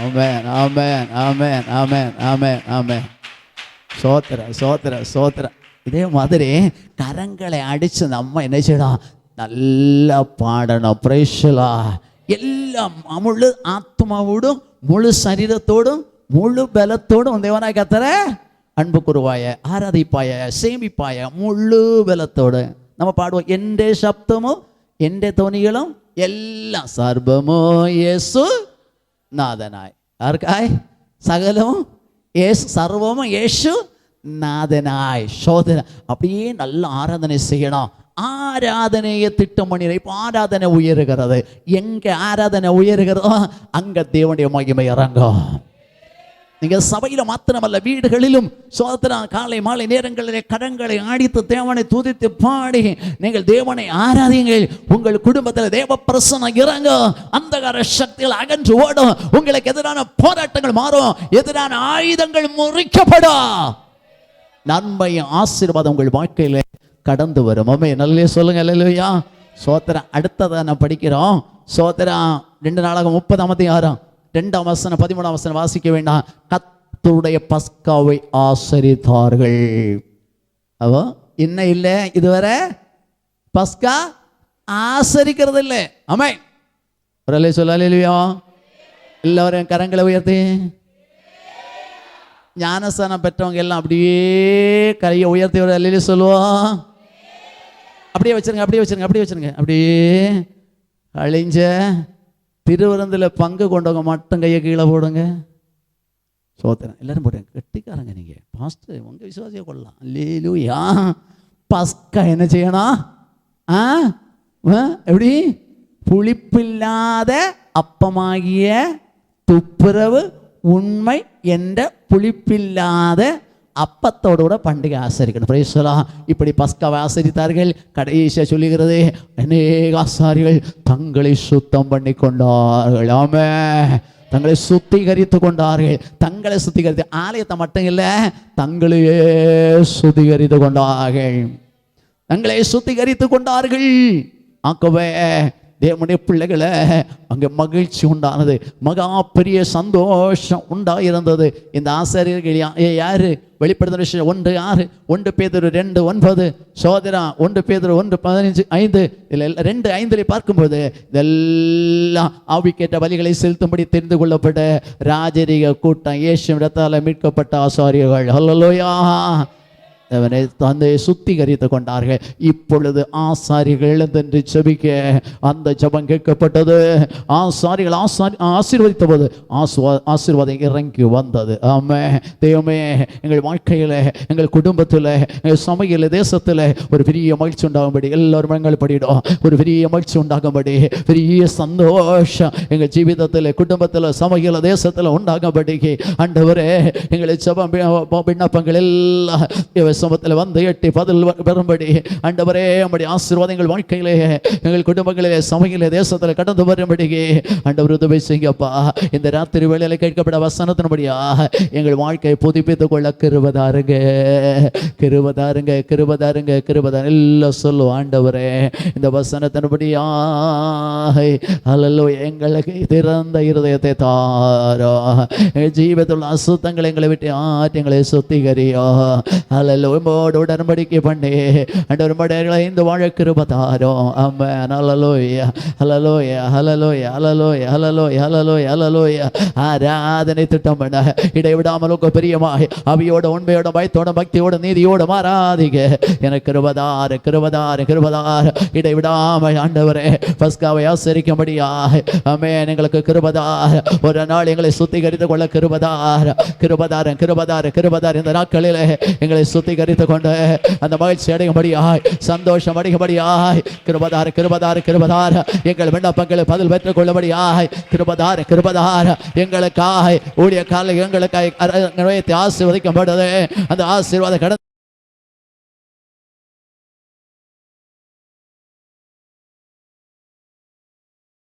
ஆமென் ஆமென் ஆமென் ஆமென் ஆமென் ஆமென். சோத்திரம் சோத்திரம் சோத்திரம். இதே மாதிரி கரங்களை அடிச்சு நம்ம என்ன செய்யணும், நல்லா பாடணும். Praise the Lord. எல்லாம் முழு ஆத்மாவோடும் முழு சரீரத்தோடும் முழு பலத்தோடும் தேவனாய் கர்த்தரை அன்பு கூறுவாய, ஆராதிப்பாய, சேமிப்பாய, முழு பலத்தோடு நம்ம பாடுவோம். எந்த சப்தமும் எந்த துணிகளும் எல்லாம் சர்வமோ இயேசு நாதனாய். யாருக்காய்? சகலமும் ஏசு, சர்வமும் இயேசு நாதனாய். சோதனை அப்படியே நல்ல ஆராதனை செய்யணும். ஆராதனையை திட்டம் பண்ணி. இப்போ ஆராதனை உயருகிறது. எங்க ஆராதனை உயருகிறதோ அங்க தேவனுடைய மகிமை இறங்கும். நீங்க சபையில மாத்திரமல்ல, வீடுகளிலும் சோதனை காலை மாலை நேரங்களிலே கரங்களை ஆடித்து தேவனை துதித்து பாடி நீங்கள் தேவனை ஆராதிங்கள். உங்கள் குடும்பத்தில் தேவ பிரசன்னம் இறங்கும். அந்தகார சக்திகள் அகன்று ஓடும். உங்களுக்கு எதிரான போராட்டங்கள் மாறும். எதிரான ஆயுதங்கள் முறிக்கப்படும். நன்மையும் ஆசீர்வாதம் உங்கள் வாழ்க்கையில கடந்து வரும். அம்மே நல்லே சொல்லுங்க. அல்லேலூயா. சோத்திரம். அடுத்ததை நான் படிக்கிறோம். சோத்திரம் 2 நாளாக 30 2ஆம் வசனம் 13ஆம் வசனம் வாசிக்க வேண்டாம். கர்த்தருடைய பஸ்காவை ஆசரித்தார்கள். அவ என்ன இல்லை, இதுவரை பஸ்கா ஆசரிக்கிறது இல்லை. ஆமே ஒரு சொல்ல. அல்லேலூயா. எல்லாரும் கரங்களை உயர்த்தி. ஞானஸ்தானம் பெற்றவங்க எல்லாம் அப்படியே கையை உயர்த்தி ஒரு அல்லேலூயா சொல்லுவோம். அப்படியே வச்சிருங்க, அப்படியே வச்சிருங்க, அப்படியே வச்சிருங்க. அப்படியே அழிஞ்ச திருவிருந்தில் பங்கு கொண்டவங்க மட்டும் கையை கீழே போடுங்க. சோத்திரம். எல்லாரும் போடுங்க. கெட்டிக்காரங்க நீங்க. பாஸ்டர் உங்க விசுவாசியை கொள்ளலாம். அல்லேலூயா. பஸ்கா என்ன செய்யணும்? எப்படி? புளிப்பில்லாத அப்பமாகிய துப்புரவு உண்மை என்ற புளிப்பில்லாத அப்பத்தோடு கூட பண்டிகை ஆசரிக்கணும். Price the Lord. இப்படி பஸ்காவை ஆசரித்தார்கள். கடைசியா சொல்லுகிறது, அநேக ஆசாரிகள் தங்களை சுத்தம் பண்ணி கொண்டார்கள். ஆமென். தங்களை சுத்திகரித்து கொண்டார்கள். தங்களை சுத்திகரித்து, ஆலயத்தை மட்டும் இல்லை, தங்களையே சுத்திகரித்து கொண்டார்கள். தங்களை சுத்திகரித்து கொண்டார்கள். ஆக்கவே தேவனுடைய பிள்ளைகளை அங்கே மகிழ்ச்சி உண்டானது. மகா பெரிய சந்தோஷம் உண்டாயிருந்தது. இந்த ஆசாரியர்கள் யாரு? வெளிப்படுத்தின விஷயம் 1:6, 1 பேதுரு 2:9, சோதரா 1 பேதுரு 1:15 இதில் 2:5 பார்க்கும்போது இதெல்லாம் ஆவிக்கேற்ற பலிகளை செலுத்தும்படி தெரிந்து கொள்ளப்பட்ட ராஜரீக கூட்டம், இயேசுவின் இரத்தால் மீட்கப்பட்ட ஆசாரியர்கள். ஹல்லேலூயா. அவனை தந்தை சுத்திகரித்து கொண்டார்கள். இப்பொழுது ஆசாரிகள் எழுந்தென்று ஜெபிக்க அந்த ஜெபம் கேட்கப்பட்டது. ஆசாரிகள் ஆசீர்வதித்த போது ஆசீர்வாதம் இறங்கி வந்தது. ஆமென். தெய்வமே, எங்கள் வாழ்க்கையில், எங்கள் குடும்பத்தில், எங்கள் சமையல் தேசத்தில் ஒரு பெரிய மகிழ்ச்சி உண்டாகும்படி எல்லாரும் எங்கள் படிடும். ஒரு பெரிய மகிழ்ச்சி உண்டாகும்படி, பெரிய சந்தோஷம் எங்கள் ஜீவிதத்தில், குடும்பத்தில், சமையல் தேசத்தில் உண்டாகும்படிக்கு ஆண்டவரே எங்களை ஜெபம் விண்ணப்பங்கள் எல்லாம் சமூகத்தில் வந்து எட்டி பதில் வரும்படி ஆண்டவரே நம்முடைய ஆசீர்வாதங்கள் வாழ்க்கையிலே எங்கள் குடும்பங்களிலே சபையிலே தேசத்தில் கடந்து வரும்படி ஆண்டவர் உதவி செய்யுங்கப்பா. இந்த ராத்திரி வேளையில கேட்கப்பட்ட வசனத்தின்படியா எங்கள் வாழ்க்கையை புதுப்பித்துக் கொள்ள கிருபதாருங்க, கிருபதாருங்க, கிருபதாருங்க, கிருபதார் எல்லாம் சொல்லுவோம். ஆண்டவரே இந்த வசனத்தின்படியா அல்லேலூயா எங்களுக்கு திறந்த இருதயத்தை தாரோ, ஜீவத்துள்ள அசுத்தங்களை எங்களை விட்டு ஆற்றங்களை சுத்திகரியோ. அல்லேலூயா உம்மோடு உடன்படிக்கை பண்ணி ஆண்டவர் மடைகளை இந்த வாழ கிருபை தாரோ. ஆமென். அல்லேலூயா, அல்லேலூயா, அல்லேலூயா, அல்லேலூயா, அல்லேலூயா, அல்லேலூயா, அல்லேலூயா. ஆராதனை திட்டம் பண்ண இடைவிடாமல் உங்க பிரியமாய் அவியோட உண்மையோட பயத்தோட பக்தியோட நீதியோட ஆராதிக்க எனக்கு கிருபதார, கிருபதார, கிருபதார இடைவிடாமல் ஆண்டவரே பஸ்காவை ஆசரிக்கும்படியாக ஆமென் எங்களுக்கு கிருபதார. ஒரு நாள் எங்களை சுத்திகரித்துக் கொள்ள கிருபதார, கிருபதார, கிருபதார, கிருபதார. இந்த நாட்களில் எங்களை சுத்திகரித்துக் கொண்டு அந்த மகிழ்ச்சி அடையும்படியாய் சந்தோஷம் அடையும்படியாய் கிருபதார, கிருபதார, கிருபதார எங்கள் விண்ணப்பங்களை பதில் பெற்றுக் கொள்ளும்படியாய் கிருபதார, கிருபதார எங்களுக்காய் ஊழிய கால எங்களுக்காய் ஆசீர்வதிக்கப்படுது. அந்த ஆசீர்வாத கடந்த